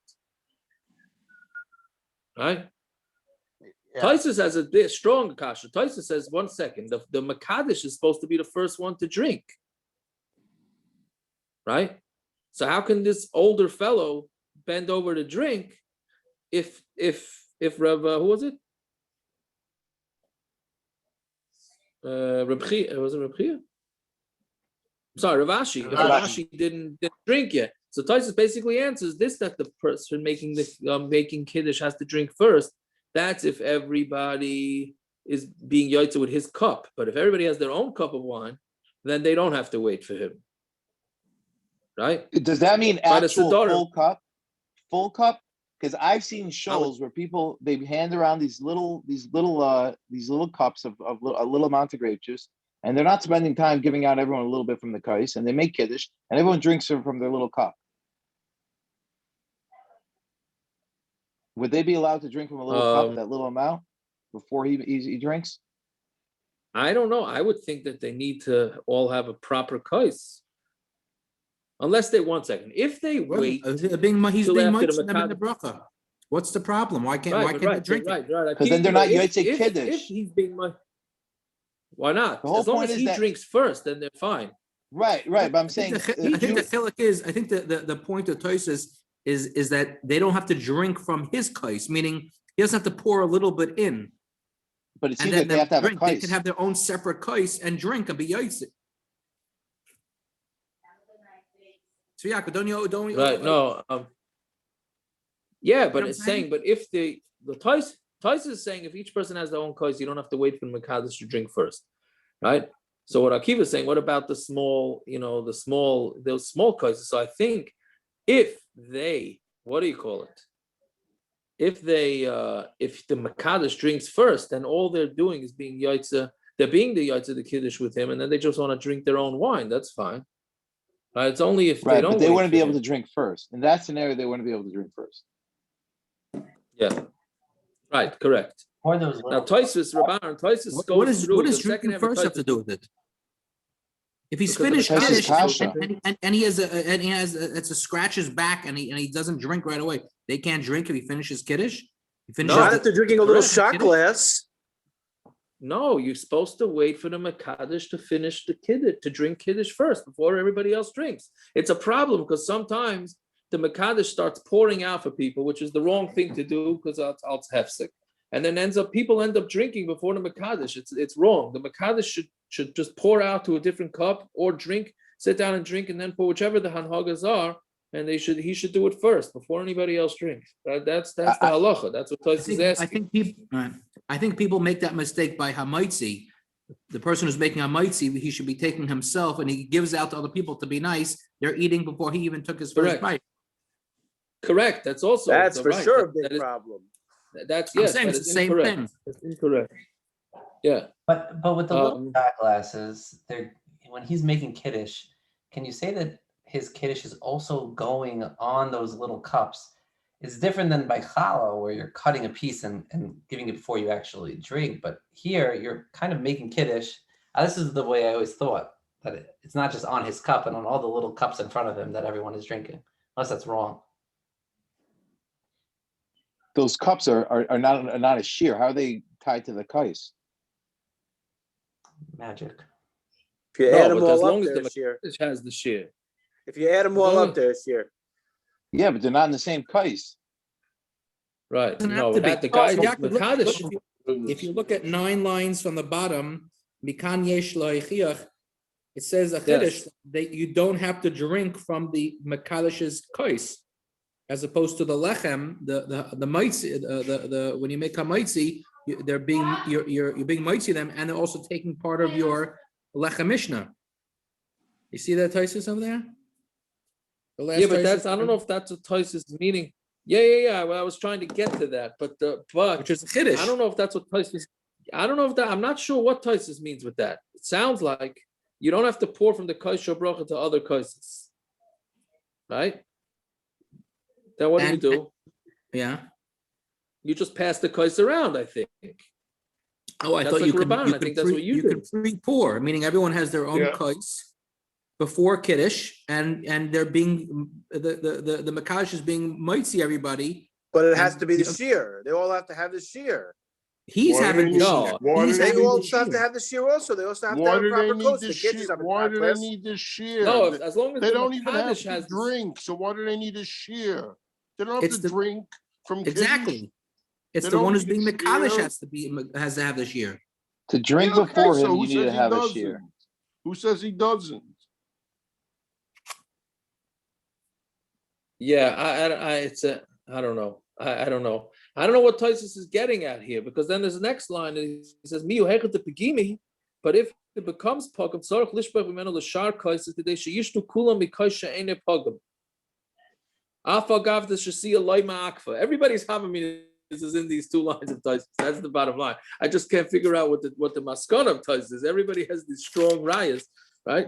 Right? Yeah. Taisus has a strong kasha. Taisus says, 1 second, the Makadish is supposed to be the first one to drink. Right? So how can this older fellow bend over to drink if Rav, who was it? Reb Chia, was it Reb Chia? Sorry, Rav Ashi. Rav Ashi didn't drink yet. So Taisus basically answers this, that the person making kiddush has to drink first. That's if everybody is being yaitza with his cup. But if everybody has their own cup of wine, then they don't have to wait for him. Right? Does that mean actual full cup? Full cup? Because I've seen shows where people, they hand around these little cups of a little amount of grape juice, and they're not spending time giving out everyone a little bit from the kais, and they make kiddush, and everyone drinks from their little cup. Would they be allowed to drink from a little cup, that little amount, before he drinks? I don't know. I would think that they need to all have a proper kais. Unless they, 1 second, if they wait, he's being much in the bracha. What's the problem? Why can't they drink it? Because then they're not yotzei kiddush. If he's being why not? As long as he drinks first, then they're fine. Right. But I'm saying, I think the chiluk is. I think the point of Tosis is that they don't have to drink from his kais, meaning he doesn't have to pour a little bit in. But it seems like they have to have a kais. They can have their own separate kais and drink and be yotzei. So yeah, don't you? Right? No. Yeah, but it's saying, but if the Tais is saying, if each person has their own kais, you don't have to wait for the Mekadosh to drink first, right? So what Akiva is saying, what about the small, those small kais? So I think if they, what do you call it? If the Mekadosh drinks first, then all they're doing is being yaitza. They're being the yaitza the kiddush with him, and then they just want to drink their own wine. That's fine. Right? It's only if they don't. But they wouldn't be able to drink first. In that scenario, they wouldn't be able to drink first. Yeah. Right. Correct. Now, Toisus, Rabban, Toisus goes through. What does drinking first have to do with it? If he's finished kiddush and he has it's a scratch his back and he doesn't drink right away, they can't drink if he finishes kiddush. Not if they're drinking a little shot glass. No, you're supposed to wait for the Mekadosh to finish the kiddush, to drink kiddush first before everybody else drinks. It's a problem because sometimes the Mekadesh starts pouring out for people, which is the wrong thing to do because it's hefsek, and then people end up drinking before the Mekadesh. It's wrong. The Mekadesh should just pour out to a different cup or drink, sit down and drink, and then for whichever the hanhagas are, and he should do it first before anybody else drinks. That's the halacha. That's what Tos is asking. I think people make that mistake by hamaitzi. The person who's making hamaitzi, he should be taking himself, and he gives out to other people to be nice. They're eating before he even took his first bite. Correct. That's for sure a big problem. That's I'm saying it's the same thing. It's incorrect. Yeah. But with the little shot glasses, when he's making kiddush, can you say that his kiddush is also going on those little cups? It's different than by challah, where you're cutting a piece and giving it before you actually drink. But here, you're kind of making kiddush. This is the way I always thought, that it's not just on his cup and on all the little cups in front of him that everyone is drinking, unless that's wrong. Those cups are not a shear. How are they tied to the kais? Magic. If you add them as all long up as there, the shear. Mekadesh has the shear. If you add them all up there, shear. Yeah, but they're not in the same kais. Right. Doesn't No, have to be. the guy Yaakov, if you look at 9 lines from the bottom, Mikan yesh lo'ichiach, it says a kiddush that you don't have to drink from the Mekadesh's kais, as opposed to the lechem, the maitzi, the when you make a maitzi, you're being maitzi them, and they're also taking part of your lechem mishnah. You see that Taisus over there? But I don't know if that's what Taisus is meaning. Yeah. Well, I was trying to get to that, but which is a kiddush. I don't know if that's what Taisus. I don't know if that. I'm not sure what Taisus means with that. It sounds like you don't have to pour from the kosher bracha to other kosers, right? Then what do you do? Yeah, you just pass the kos around. I think. Oh, I that's thought like you could. I think that's what you do. Could pre-pour, meaning everyone has their own kos before kiddush, and they're being the makash is being mitzi everybody. But it has to be the shear. They all have to have the shear. He's having the shear. They also have to have the shear also. They also have to have a proper kos. Why do they need the shear? No, as long as they don't even have to has drink. So why do they need a shear? They don't have to drink from exactly. It's the one who's being mekadosh has to have the shear. To drink before him, you need to have a shear. Who says he doesn't? Yeah, I don't know. I don't know. I don't know what Taisus is getting at here, because then there's the next line. He says, "Miu hechet pagimi," but if it becomes pagum, tzarich lishbach v'menu l'shar kaises today sheyishtu kulam mikaisha ene pagum. Afagav the shasiya loyma akfa. Everybody's having this is in these 2 lines of Taisus. That's the bottom line. I just can't figure out what the maskon of Taisus is. Everybody has these strong rayas, right?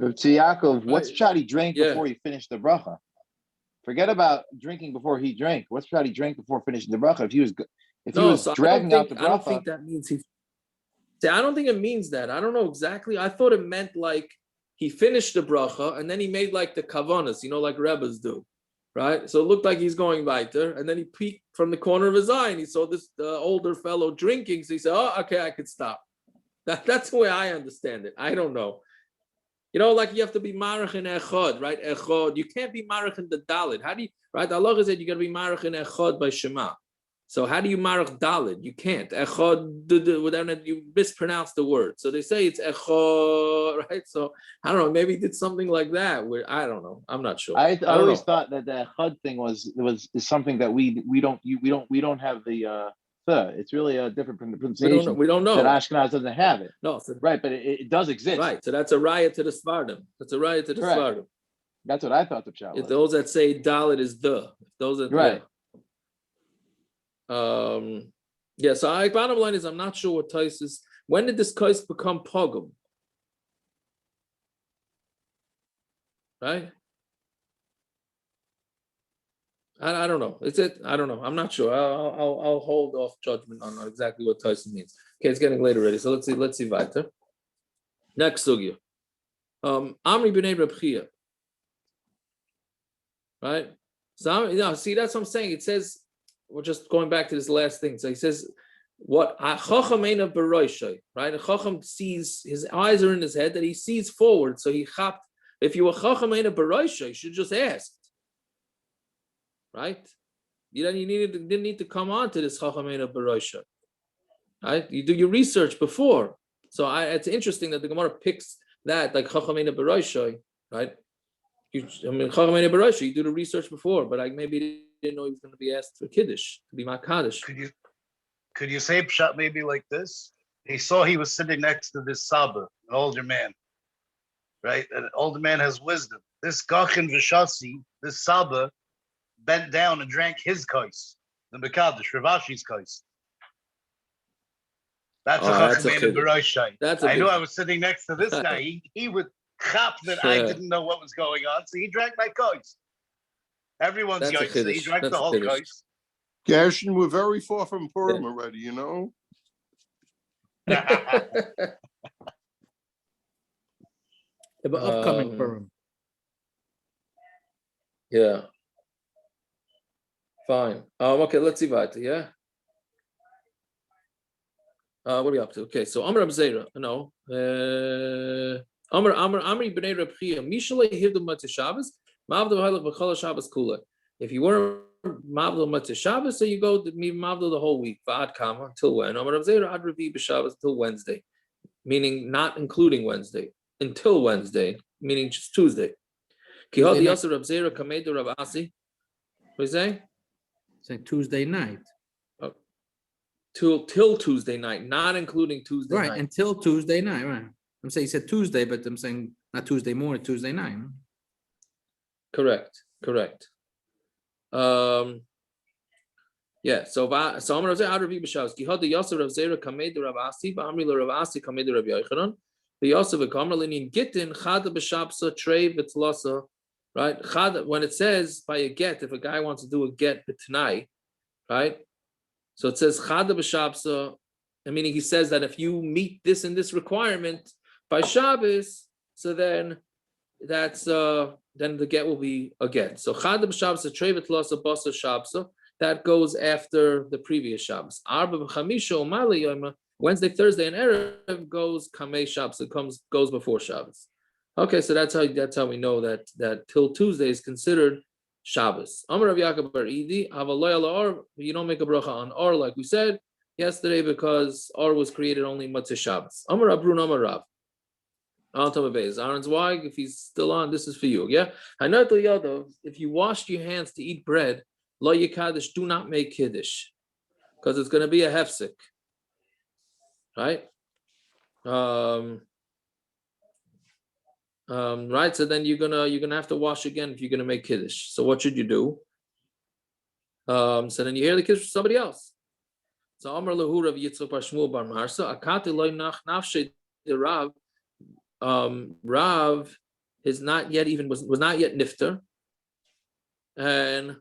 To Yaakov, what's Shadi drank before he finished the bracha? Forget about drinking before he drank. What's Shadi drank before finishing the bracha? If he was dragging out the bracha, I don't think that means he. See, I don't think it means that. I don't know exactly. I thought it meant like he finished the bracha and then he made like the kavanas, like Rebbes do, right? So it looked like he's going weiter, and then he peeked from the corner of his eye and he saw this older fellow drinking. So he said, "Oh, okay, I could stop." That's the way I understand it. I don't know. Like you have to be marach in echad, right? Echad. You can't be marach in the dalit. How do you, right? Allah said you got to be marach in echad by Shema. So how do you marach dalit? You can't. Echad, without you mispronounce the word. So they say it's echad, right? So I don't know. Maybe he did something like that. Where I don't know. I'm not sure. I always thought that the echad thing is something that we don't have the. It's really a different pronunciation. We don't know that Ashkenaz doesn't have it. No, right, but it does exist. Right, so that's a riot to the Svardim. That's a riot to the Svardim. That's what I thought the pshat was. Those that say Dalit is the. Those that right. Yeah. So bottom line is I'm not sure what Taisus. When did this case become pagum? Right. I don't know. I don't know. I'm not sure. I'll hold off judgment on exactly what Tyson means. Okay, it's getting late already. So let's see weiter. Next sugya. Amri b'nei Reb Chia. Right. So see, that's what I'm saying. It says we're just going back to this last thing. So he says, "What chacham eina b'roishay." Right. A chacham sees, his eyes are in his head, that he sees forward. So he chapped If you were chacham in a baraisha, you should just ask, right? You didn't need to come on to this chacham in a baraisha, right? You do your research before. So it's interesting that the Gemara picks that like chacham in a baraisha, right? Chacham in a baraisha, you do the research before, but I maybe didn't know he was going to be asked for kiddush to be makadish. Could you say pshat maybe like this? He saw he was sitting next to this Saba, an older man, right? An older man has wisdom. This Gachin Vishasi, this Saba, bent down and drank his kais, the Mekadosh, Rav Ashi's kais. That's a Chacham in Baraishai. I knew I was sitting next to this guy. He would chop that I didn't know what was going on, so he drank my kais. Everyone's kais, so he drank the whole kais. Gershon, we're very far from Purim already, you know? But upcoming Purim. Yeah. Fine. Okay, let's see what, yeah? What are we up to? Okay, so Amr Abzera, no. Amri b'nei Reb Chia, Mishalei Hivdom Matzah Shabbos, Mavdol Halach B'chol Shabbos Kula. If you were Mavdol Matzah Shabbos, so you go to Mavdol the whole week, V'ad Kama, until when? Amr Abzera Ad Revi B'Shabbos until Wednesday, meaning not including Wednesday, until Wednesday, meaning just Tuesday. Kihod Yasser Abzera Kamedu Rav Asi. What are you saying? Say Tuesday night. Till Tuesday night, not including Tuesday night. Right, until Tuesday night, right. I'm saying you said Tuesday, but I'm saying not Tuesday morning, Tuesday night. Correct. Yeah, so I'm gonna say out of Yibashavs. Gihad the Yosef of Zera Kamed Rav Asi, Ba'amri Rav Asi Kamed Rav Yochanan. The Yosef of Kamerlin Gittin Chada B'Shabsa Trey V'Tlasa. Right, Chada, when it says by a get, if a guy wants to do a get b'tnai, right? So it says Chada B'Shabsa, meaning he says that if you meet this and this requirement by Shabbos, so then that's then the get will be a get. So Chada B'Shabsa Trei V'Tlasa Basa Shabsa, that goes after the previous Shabbos. Arba B'Chamisha Umali Yoma, Wednesday, Thursday, and Erev goes Kamei Shabbos. It goes before Shabbos. Okay, so that's how we know that till Tuesday is considered Shabbos. Amar Rav Yaakov bar Idi, Havaloy Or, you don't make a bracha on Or like we said yesterday because Or was created only Motzai Shabbos. Amar Abrun Amar Rav. Aaron's wife, if he's still on, this is for you. Yeah, Hanat Yodov. If you washed your hands to eat bread, Lo Yikadish, do not make kiddush because it's going to be a hefsek, right? Right, so then you're gonna have to wash again if you're gonna make kiddush. So what should you do? So then you hear the kiddush from somebody else. So Amar Lahu Rav Yitzchak bar Shmuel bar Marsa Akati loy nafshe the Rav. Rav is not yet was not yet nifter, and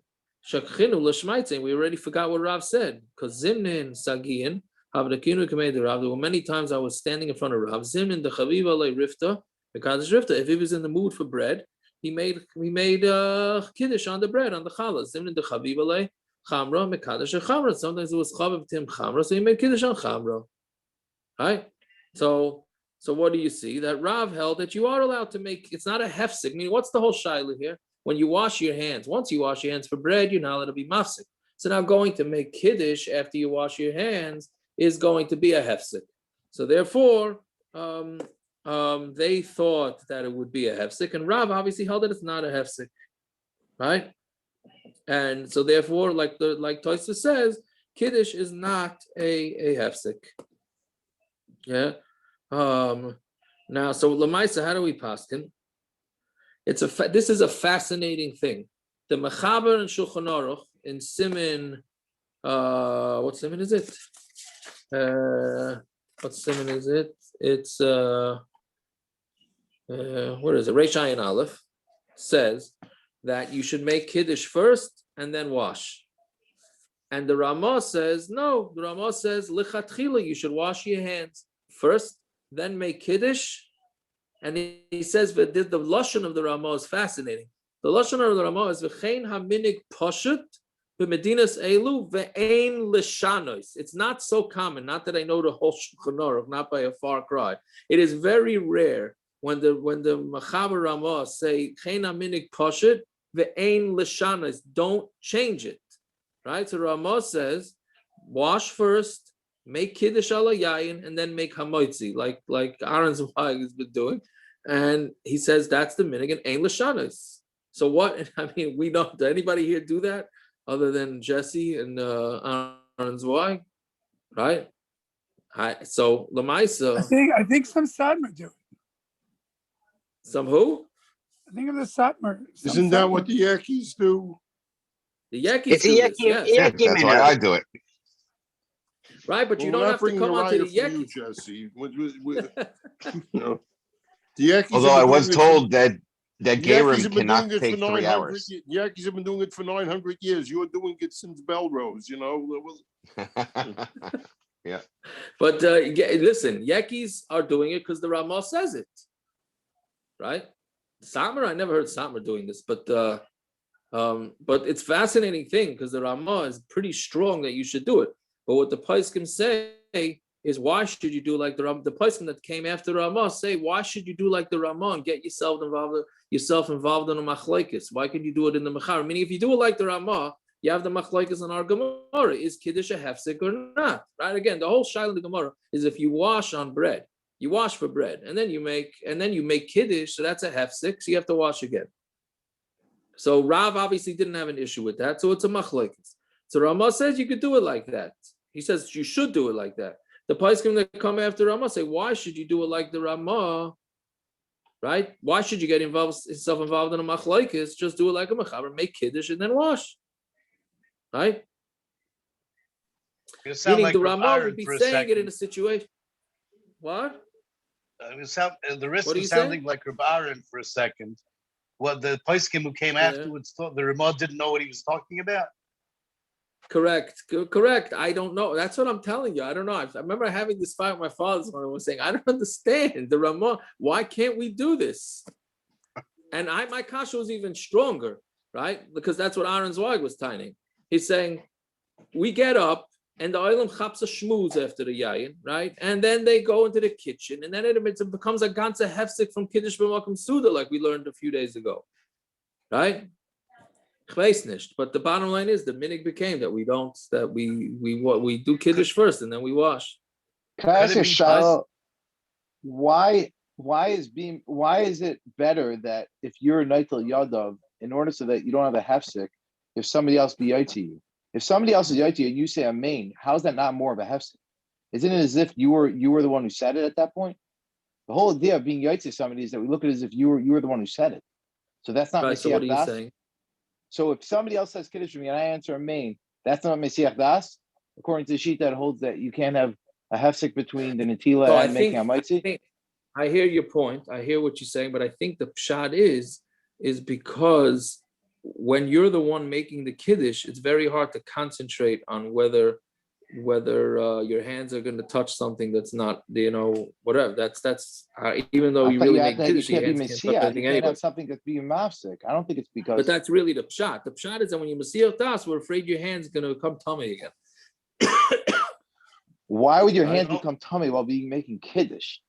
shakchinu l'shmaitzin. We already forgot what Rav said because Zimnin Sagiin Havdakinu Kamei the Rav. There were many times I was standing in front of Rav Zimnin the Chaviva le Rifta. Because if he was in the mood for bread, he made kiddush on the bread, on the challah. Zimnin the chavivale chamra mekadosh chamra. Sometimes it was chaviv tim chamra, so he made kiddush on chamra. Right? So what do you see? That Rav held that you are allowed to make. It's not a hefsek. I mean, what's the whole shaila here? When you wash your hands, once you wash your hands for bread, you're not allowed to be mafsek. So now going to make kiddush after you wash your hands is going to be a hefsek. So therefore, they thought that it would be a hefsek, and Rav obviously held that it's not a hefsek, right? And so therefore, like Tosfos says, kiddush is not a hefsek. Yeah. Now, so Lamaisa, how do we paskin? This is a fascinating thing. The Mechaber and Shulchan Aruch in Siman, what Siman is it? What Siman is it? It's what is it? Reish Ayin Aleph says that you should make kiddush first and then wash. And the Ramah says no. The Ramah says lichatchila, you should wash your hands first, then make kiddush. And he says that the lashon of the Ramah is fascinating. The lashon of the Ramah is v'chein haminig pashut b'medinas elu ve'ein l'shanos. It's not so common. Not that I know the whole Shulchan Aruch, not by a far cry. It is very rare when the Machaber Ramah say Chena minik poshet ve'ein l'shanas, don't change it, right? So Ramah says, wash first, make kiddush ala yayin, and then make hamoitzi, like Aaron's wife has been doing, and he says that's the minig and ein l'shanas. So what? I mean, we don't. Did anybody here do that other than Jesse and Aaron's wife, right? So Lamaisa. I think some Satmar do it. Some who? I think of the Satmar. Isn't that what the Yankees do? The Yankees It's a do this, Yeki, yes. Yeah, Yeki that's why minhag. I do it. Right, but you Well, don't we're have not to bringing come a onto the writer for you, Yankees. Jesse. You know, the Yankees. Although have I been was doing it for- told that the Yankees Gayrim have been cannot doing it take for 3 900 hours. The Yankees have been doing it for 900 years. You're doing it since Belrose, you know. But listen, Yankees are doing it because the Ramah says it, right? Satmar, I never heard Satmar doing this, but it's fascinating thing because the Ramah is pretty strong that you should do it. But what the Paiskim say is, why should you do like the Ramah? The Paiskim that came after Ramah say, why should you do like the Ramah and get yourself involved in a Machlokes? Why could you do it in the Mechar? Meaning, if you do it like the Ramah, you have the Machlokes in our Gemara. Is kiddush a hefsek or not? Right? Again, the whole shaila in the Gemara is if you wash on bread, you wash for bread, and then you make kiddush, so that's a hefsek, so you have to wash again. So Rav obviously didn't have an issue with that, so it's a Machlokes. So Ramah says you could do it like that. He says you should do it like that. The Paiskim that come after Ramah say, why should you do it like the Ramah? Right? Why should you get yourself involved in a Machlokes? Just do it like a Mechaber, make kiddush and then wash. Right? You sound Meaning like the Reb Ramah Aaron would be for a saying it second. in a situation. What? The risk What are of you sounding saying? like Reb Aaron for a second. What the Paiskim who came afterwards thought the Ramah didn't know what he was talking about. Correct. I don't know. That's what I'm telling you. I don't know. I remember having this fight with my father when I was saying, I don't understand the Ramah. Why can't we do this? And my kasha was even stronger, right? Because that's what Aaron's wife was tiny. He's saying, we get up and the oilam chaps a shmooze after the yayin, right? And then they go into the kitchen, and then it becomes a ganze hefsek from kiddush b'makom suda, like we learned a few days ago, right? But the bottom line is the minig became that we do kiddush first and then we wash. Can I ask you, Shiloh, why is it better that if you're a Neitel Yadav, in order so that you don't have a hefsek, if somebody else be to you? If somebody else is to you and you say amen, how is that not more of a hefsek? Isn't it as if you were the one who said it at that point? The whole idea of being to somebody is that we look at it as if you were the one who said it. So that's not Right, so what are you das. saying? So if somebody else says kiddush for me and I answer amen, that's not Mesiach Das, according to the sheet that holds that you can't have a hefsek between the Natila and making a mitzi. I hear your point. I hear what you're saying, but I think the pshat is because when you're the one making the kiddush, it's very hard to concentrate on whether your hands are going to touch something that's not, whatever. That's even though you really make kiddush, your hands can't touch anything you can't anyway. have something that's being mafsik. I don't think it's because. But that's really the pshat. The pshat is that when you Mesiach Das, we're afraid your hand's going to become tummy again. Why would your hands become tummy while making kiddush?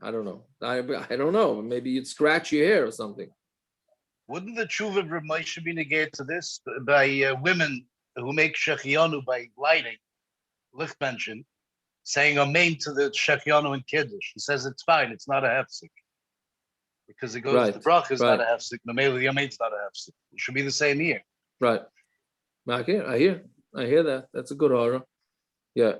I don't know. I don't know. Maybe you'd scratch your hair or something. Wouldn't the tshuva of Rav Moshe be negated to this by women who make shechianu by lighting, lichtmention, saying amen to the shechianu and kiddush? He says it's fine. It's not a hefsek because it goes. The brach is not a hefsek. The mele the amen's not a hefsek. It should be the same here. Right. I hear that. That's a good order. Yeah.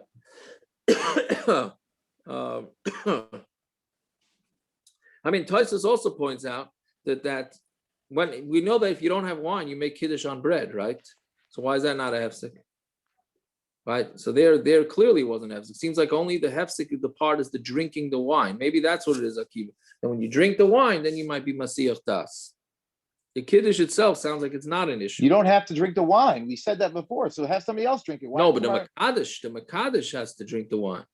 I mean, Tosfos also points out that when we know that if you don't have wine, you make kiddush on bread, right? So why is that not a hefsek? Right. So there clearly wasn't hefsek. It seems like only the hefsek the part is the drinking the wine. Maybe that's what it is, Akiva. And when you drink the wine, then you might be Mesiach Das. The kiddush itself sounds like it's not an issue. You don't have to drink the wine. We said that before. So have somebody else drink it. No, but the Makadish has to drink the wine.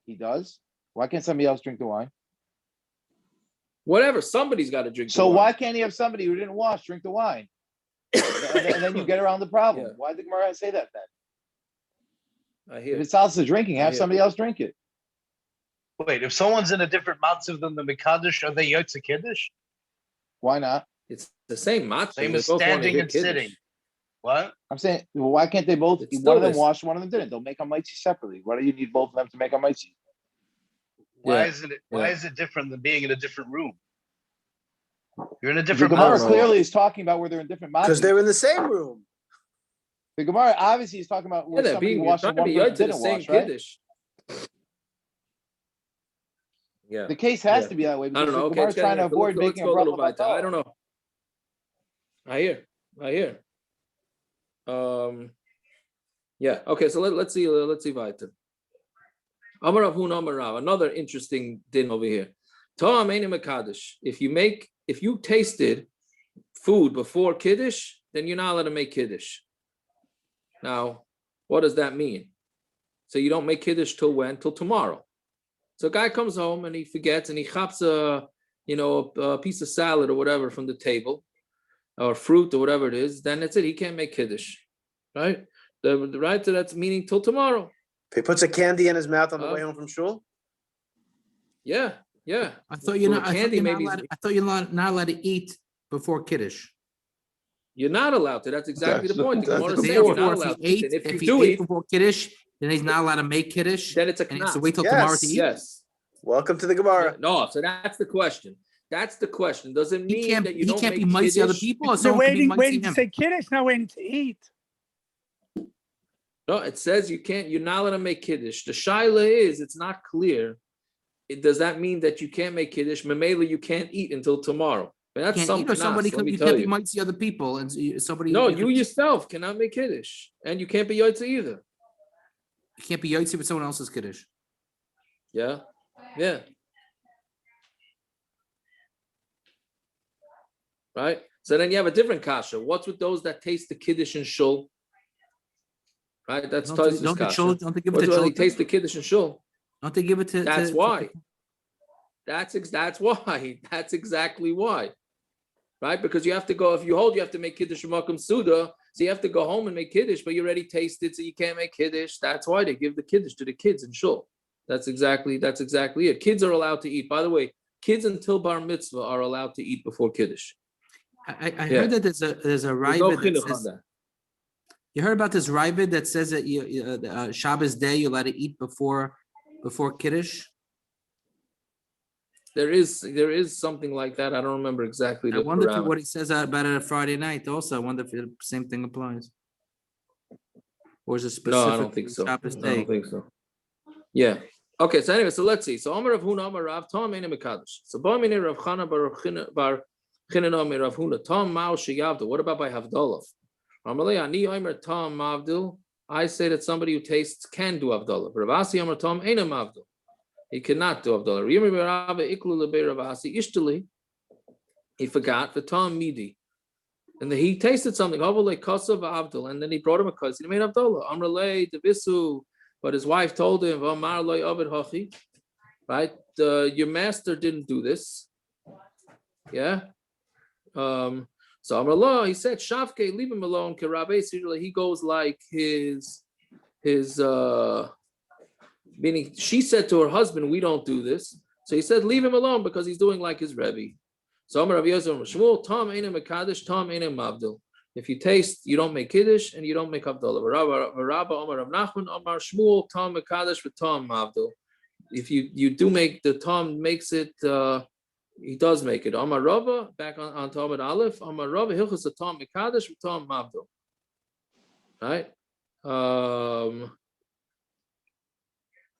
He does. Why can't somebody else drink the wine? Whatever, somebody's got to drink. So why can't he have somebody who didn't wash drink the wine? and then you get around the problem. Yeah. Why did the Gemara say that then? I hear. If it's also drinking, have somebody else drink it. Wait, if someone's in a different matzav than the Mekadosh, are they Yotze Kiddush? Why not? It's the same matzav. Same They as both wanna standing hit and kiddush. sitting. What? I'm saying, well, why can't they both? It's One still of them this. washed, one of them didn't. They'll make a motzai separately. Why do you need both of them to make a motzai? Why Yeah, isn't it? Why yeah. is it different than being in a different room? You're in a The different Gemara know. clearly is talking about where they're in different Because motzai. they're in the same room. The Gemara obviously is talking about Yeah, where they're somebody being washed trying and to one be of them yotze the didn't same wash, right? kiddush. Yeah. The case has Yeah. to be that way I because don't know. the Okay, Gemara is trying to avoid let's making a go a little bracha weiter. I batal. don't know. I hear. Yeah. Okay. So let's see. Let's see weiter. Amar Rav Huna Amar Rav. Another interesting din over here. Ta'am eini mekadosh. If you tasted food before kiddush, then you're not allowed to make kiddush. Now, what does that mean? So you don't make kiddush till when? Till tomorrow. So a guy comes home and he forgets and he chaps a piece of salad or whatever from the table, or fruit or whatever it is. Then that's it. He can't make kiddush, right? Right. So that's meaning till tomorrow. If he puts a candy in his mouth on the way home from shul. Yeah. I thought you're Well, not. I candy maybe thought you're not allowed to eat before kiddush. you're not allowed to. That's exactly That's the point. The that's Gemara the is saying you're Therefore, not if allowed he to eat. ate, And if you he do ate eat, before kiddush, then he's not allowed to make kiddush. then it's a And he has to knas. wait till tomorrow to eat. Yes. Welcome to the Gemara. No. So that's the question. Does it mean that you He don't can't be make mighty other kiddush? people, or They're someone can be waiting mighty to him. say kiddush, not waiting to eat. No, it says you can't. You're not allowed to make kiddush. The shaila is it's not clear. Does that mean that you can't make kiddush? Mamela, you can't eat until tomorrow. But that's Can't some eat, or somebody knas, let could me you tell can't be you. mighty other people, and somebody. No, you yourself cannot make kiddush, and you can't be yotze either. You can't be yotze with someone else's kiddush. Yeah. Right. So then you have a different kasha. What's with those that taste the kiddush and shul? Right. That's Tosfos Don't the kasha. children? Don't they give it What's to when they children? taste the kiddush and shul? Don't they give it to? That's to why. That's why. That's exactly why. Right? Because you have to go, if you hold, you have to make kiddush makom suda. So you have to go home and make kiddush, but you already tasted, so you can't make kiddush. That's why they give the kiddush to the kids in shul. That's exactly it. Kids are allowed to eat. By the way, kids until bar mitzvah are allowed to eat before kiddush. I heard that there's a There's no ravid that chinuch on says. that. You heard about this ravid that says that you Shabbos day you're allowed to eat before kiddush. There is something like that. I don't remember exactly. I wonder if what he says about it on Friday night. Also, I wonder if the same thing applies, or is it specific? No, I don't think so. Shabbos I day? don't think so. Yeah. Okay. So anyway, so let's see. So Amar Rav Huna Amar Rav Tom Eina Mekadosh. So Ba Mine Rav Chana Bar Chinan Amar Rav Huna Tom Mao Sheyavdil. What about by Havdala? Amalei Ani Omer Tom Mavdil. I say that somebody who tastes can do Havdala. Rav Asi Amar Tom Eina Mavdil. He cannot do Havdala. He forgot the Tom Midi. And then he tasted something. And then he brought him a cousin. He made Havdala. Amrale Devisu. But his wife told him, right? Your master didn't do this. Yeah. So Amrallah, he said, Shavke, leave him alone. He goes like his meaning she said to her husband, we don't do this. So he said, leave him alone because he's doing like his Rebbe. So Amar Rav Yosef Shmuel, Tom Eina Mekadosh, Tom Eina Mavdil. If you taste, you don't make kiddush and you don't make Havdalah. Rabba Amar Rav Nachman Amar Shmuel, Tom Mekadosh with Tom Mavdil. If you do make the Tom makes it, he does make it. Amar Rabba, back on Talmud Aleph, Amar Rabba Hilchos a Tom Mekadosh with Tom Mavdil. Right?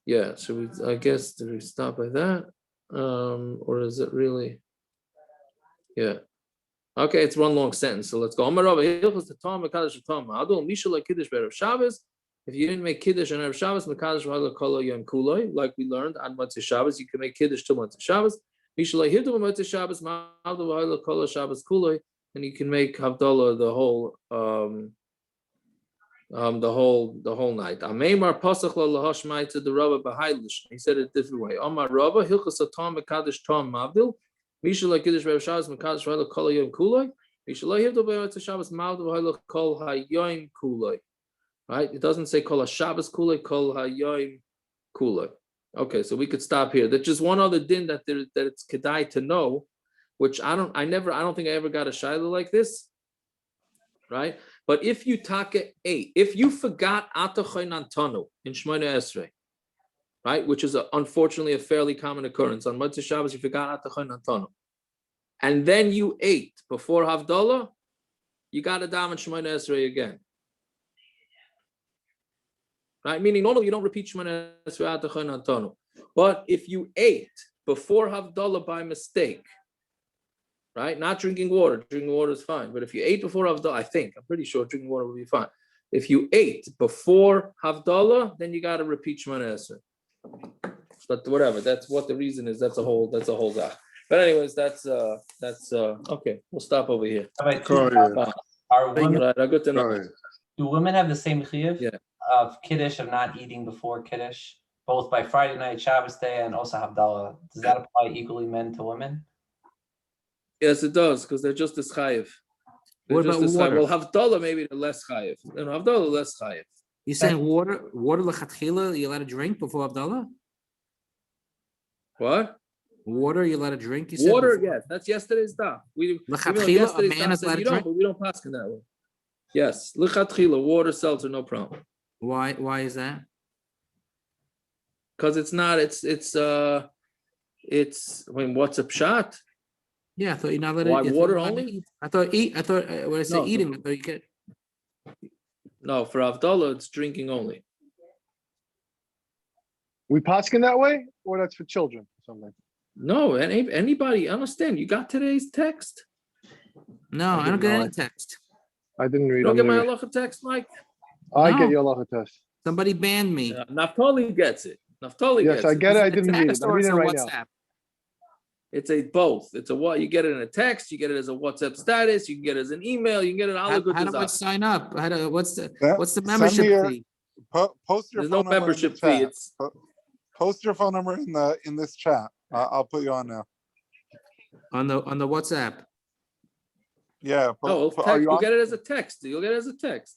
Yeah, so I guess, did we stop by that? Or is it really? Yeah. Okay, it's one long sentence, so let's go. If you didn't make kiddush on Erev Shabbos, like we learned on motzai Shabbos, you can make kiddush till motzai Shabbos. And you can make Havdalah the whole night. Ameimar pasach lahashmai to the Rabba b'hailish. He said it a different way. Amar Rabba hilchas atam mekadosh tam mavdil. Mishalei kiddush Erev Shabbos mekadosh v'haila kol hayom kuloi. Mishalei hivdol b'yotzei Shabbos mavdil v'haila kol hayom kuloi. Right? It doesn't say kol Shabbos kuloi, kol hayom kuloi. Okay, so we could stop here. There's just one other din that it's kedai to know, which I don't think I ever got a shiloh like this, right? But if you taka 8, if you forgot atachoy nantanu in Shmoyne Esrei, right, which is unfortunately a fairly common occurrence on motzai Shabbos, you forgot atachoy nantanu, and then you ate before Havdala, you got to daven Shmoyne Esrei again. Right? Meaning normally you don't repeat Shemona Esrei Atachoy Nantanu. But if you ate before Havdala by mistake, right? Not drinking water is fine. But if you ate before Havdala, I'm pretty sure drinking water will be fine. If you ate before Havdala, then you got to repeat Shemona Esrei. But whatever, that's what the reason is. That's a whole guy. But anyways, that's okay. We'll stop over here. Are women, Right, good to know. do women have the same chiyuv? Yeah. Of kiddush, of not eating before kiddush, both by Friday night, Shabbos day, and also Havdalah. Does that apply equally men to women? Yes, it does, because they're just as chayiv. What about water? Well, Havdalah maybe they're less chayiv. Havdalah less chayiv. You saying water lechatchila you let it drink before Havdalah? What? Water you let it drink? You said Water, before? yes. That's yesterday's daf. Lechatchila, a man is allowed to drink? But we don't pass in that way. Yes, lichatchila, water, seltzer, no problem. Why is that? Because it's not. It's. What's a pshat? Yeah, I thought you're not letting. Why water only? I thought when I say eating, I thought you get. No, for Havdalah, it's drinking only. We paskin that way, or that's for children or something? No, anybody understand? You got today's text? No, I don't get any text. I didn't read. You don't get my halacha text, Mike? I get your halacha test. Somebody banned me. Naftali gets it. Naftali Yes, gets I it. get it. I didn't read it. I'm reading it right now. It's a both. It's a what you get it in a text. You get it as a WhatsApp status. You can get it as an email. You can get it all the good How do I stuff. sign up? What's the membership fee? Post your There's phone no number membership in the chat. fee. It's Post your phone number in this chat. I'll put you on now. On the WhatsApp. Yeah. you'll get it as a text. You'll get it as a text.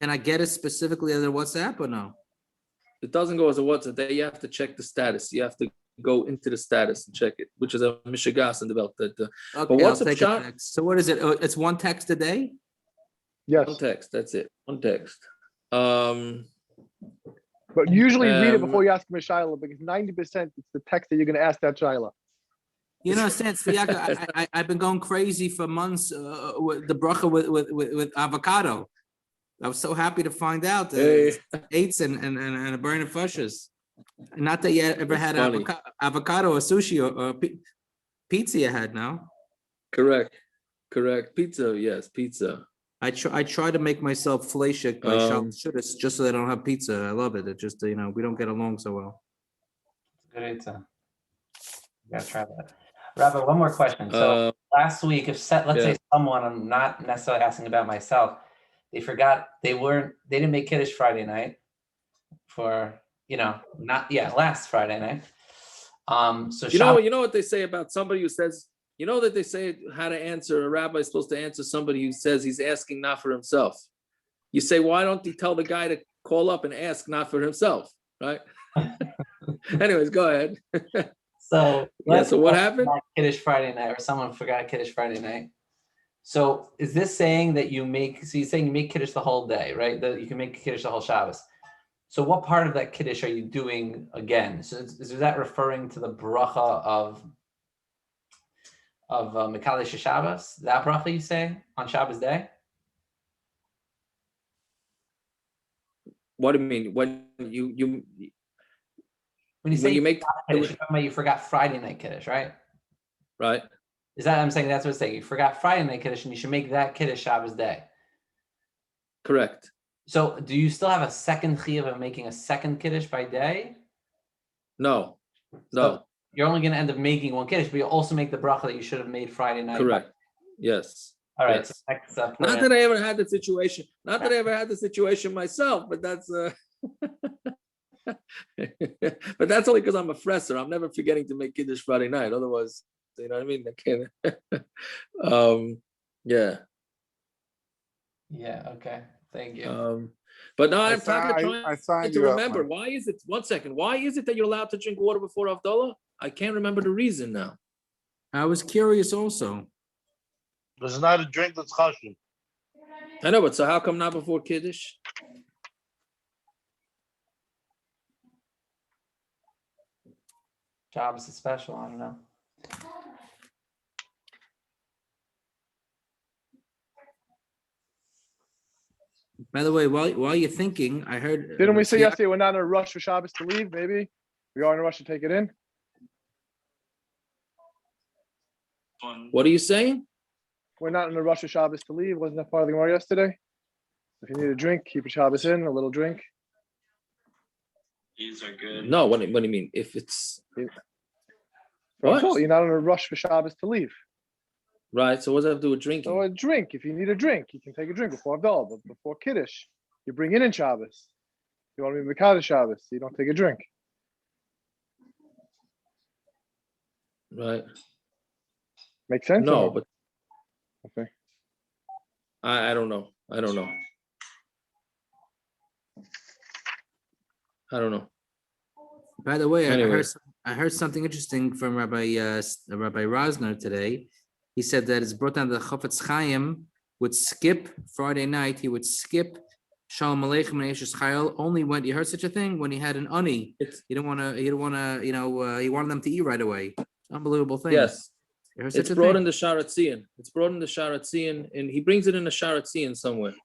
Can I get it specifically as a WhatsApp or no? It doesn't go as a WhatsApp. There you have to check the status. You have to go into the status and check it, which is a mishigas in the belt. But Okay, what's I'll take shot? a text. So what is it? It's one text a day? Yes. One text. That's it. One text. But usually read it before you ask him a shiloh, because 90% it's the text that you're going to ask that shiloh. You know, since I've been going crazy for months with the bracha with avocado. I was so happy to find out that eights and a burn of fushes. Not that you ever had avocado or sushi or pizza you had now. Correct. Pizza, yes, pizza. I try to make myself fleshik by Shabbos just so that I don't have pizza. I love it. It just we don't get along so well. Good answer. You gotta try that. Rabbi, one more question. So last week, let's say someone, I'm not necessarily asking about myself, they forgot they didn't make kiddush Friday night for last Friday night. So you know what they say about somebody who says, you know that they say how to answer, a rabbi is supposed to answer somebody who says he's asking not for himself. You say, why don't you tell the guy to call up and ask not for himself, right? Anyways, go ahead. So what happened? Kiddush Friday night, or someone forgot Kiddush Friday night. So is this saying that you're saying you make Kiddush the whole day, right? That you can make Kiddush the whole Shabbos. So what part of that Kiddush are you doing again? So is that referring to the bracha of Mikalish Shabbos? That bracha you say on Shabbos day? What do you mean? When you make Kiddush, you're talking about you forgot Friday night Kiddush, right? Right. Is that I'm saying that's what it's saying? You forgot Friday night Kiddush and you should make that Kiddush Shabbos day. Correct. So do you still have a second chiyuv of making a second Kiddush by day? No. So you're only going to end up making one Kiddush, but you also make the bracha that you should have made Friday night. Correct. Yes. All right. Yes. So next up, not that I ever had the situation. Not that I ever had the situation myself, but that's but that's only because I'm a fresser. I'm never forgetting to make Kiddush Friday night. Otherwise, you know what I mean? I can't. Yeah. Yeah. Okay. Thank you. But no, I I'm trying signed to you up, remember. Mike. Why is it? 1 second. Why is it that you're allowed to drink water before Havdala? I can't remember the reason now. I was curious also. This is not a drink that's chashuv. I know, but so how come not before kiddush? Shabbos is special. I don't know. By the way, while you're thinking, I heard. Didn't we say Tzvi- yesterday we're not in a rush for Shabbos to leave? Maybe we are in a rush to take it in. What are you saying? We're not in a rush for Shabbos to leave. Wasn't that part of the Gemara yesterday? If you need a drink, keep a Shabbos in, a little drink. These are good. No, what do you mean? If it's What? You're not in a rush for Shabbos to leave. right, so what does that have to do with drinking? So a drink. If you need a drink, you can take a drink before Havdala, but before kiddush, you bring in Shabbos. You want to be Mekadeh Shabbos, so you don't take a drink. Right. Make sense? or No, but okay. I don't know. I don't know. I don't know. By the way, Anyway. I heard something interesting from Rabbi Rosner today. He said that it's brought down that the Chofetz Chaim would skip Friday night. He would skip Shalom Aleichem and Yeshus Chayil only when you heard such a thing when he had an ani. He didn't want to. He wanted them to eat right away. Unbelievable thing. Yes. You heard such It's a brought thing? in the Sharatzian. It's brought in the Sharatzian, and he brings it in the Sharatzian somewhere.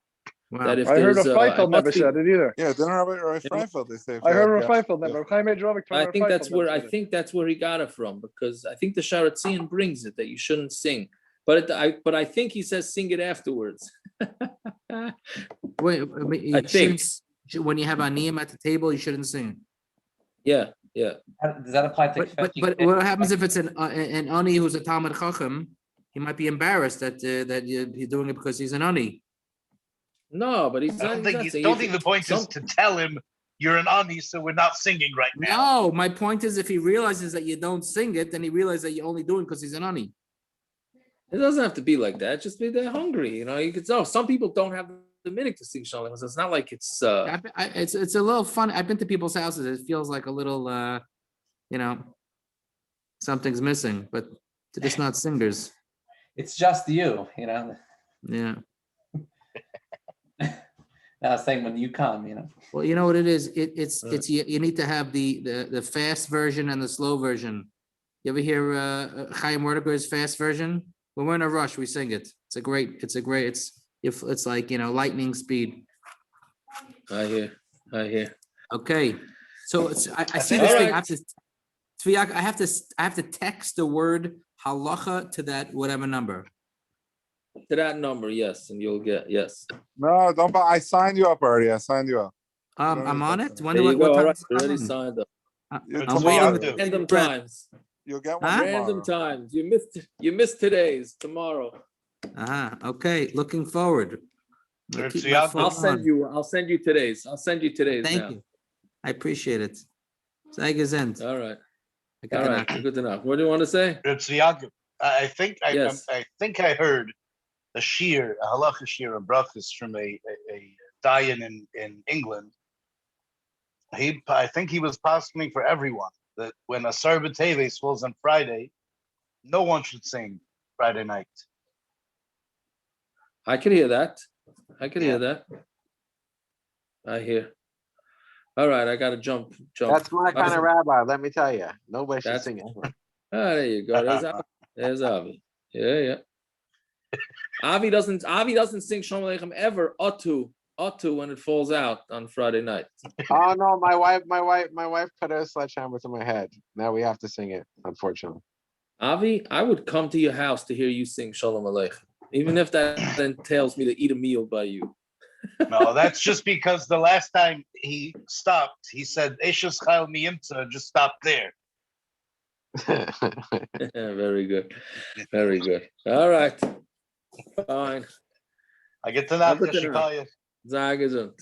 Wow. That if I heard there's, Feifeld it never must be- said it either. Yeah, didn't Rabbi Feifeld they say? I heard yeah. Feifeld never. Chaim Edrovic told I me think that's Feifeld where never I said it. think that's where he got it from, because I think the Sharatzian brings it that you shouldn't sing, but I think he says sing it afterwards. Wait, I think. When you have aniyim at the table, you shouldn't sing. Yeah. Does that apply to? But what happens if it's an ani who's a Talmud Chacham? He might be embarrassed that you're doing it because he's an ani. No, but he's I not. don't think the point is to tell him you're an ani, so we're not singing right now. No, my point is if he realizes that you don't sing it, then he realizes that you're only doing it because he's an ani. It doesn't have to be like that. Just be they're hungry. You know, you could tell some people don't have the minute to sing Shalom. So it's not like it's. It's a little fun. I've been to people's houses. It feels like a little, something's missing, but they're just not singers. It's just you. Yeah. I was saying when you come, Well, you know what it is. It's you need to have the fast version and the slow version. You ever hear Chaim Werdiger's fast version? When we're in a rush, we sing it. It's like lightning speed. I hear. Okay, so I see think- this thing. Alright. I have to text the word halacha to that whatever number. To that number, yes, and you'll get yes. No, don't. I signed you up already. I signed you up. I'm on it. There you go. All right, already signed up. I'm waiting. Random times. You'll get one Random tomorrow. times. You missed today's tomorrow. Okay, looking forward. I'll keep my phone I'll send you today's. Thank now. you. I appreciate it. Sei gesund. All right. I All right. Good enough. What do you want to say? I think Yes. I think I heard a shir, a halacha shir, a brachas from a dayan in England. I think he was passing for everyone that when a Sarba Teves falls on Friday, no one should sing Friday night. I can hear that. I hear. All right, I gotta jump. That's my kind of rabbi, let me tell you. Nobody should sing it. There you go. There's Avi. Yeah. Avi doesn't sing Shalom Aleichem ever. Otu when it falls out on Friday night. Oh no, my wife put a sledgehammer to my head. Now we have to sing it, unfortunately. Avi, I would come to your house to hear you sing Shalom Aleichem, even if that entails me to eat a meal by you. No, that's just because the last time he stopped, he said, Eishus Chayil Miyimtza, just stop there. Very good. All right. Fine. I get to know. Sag gesund.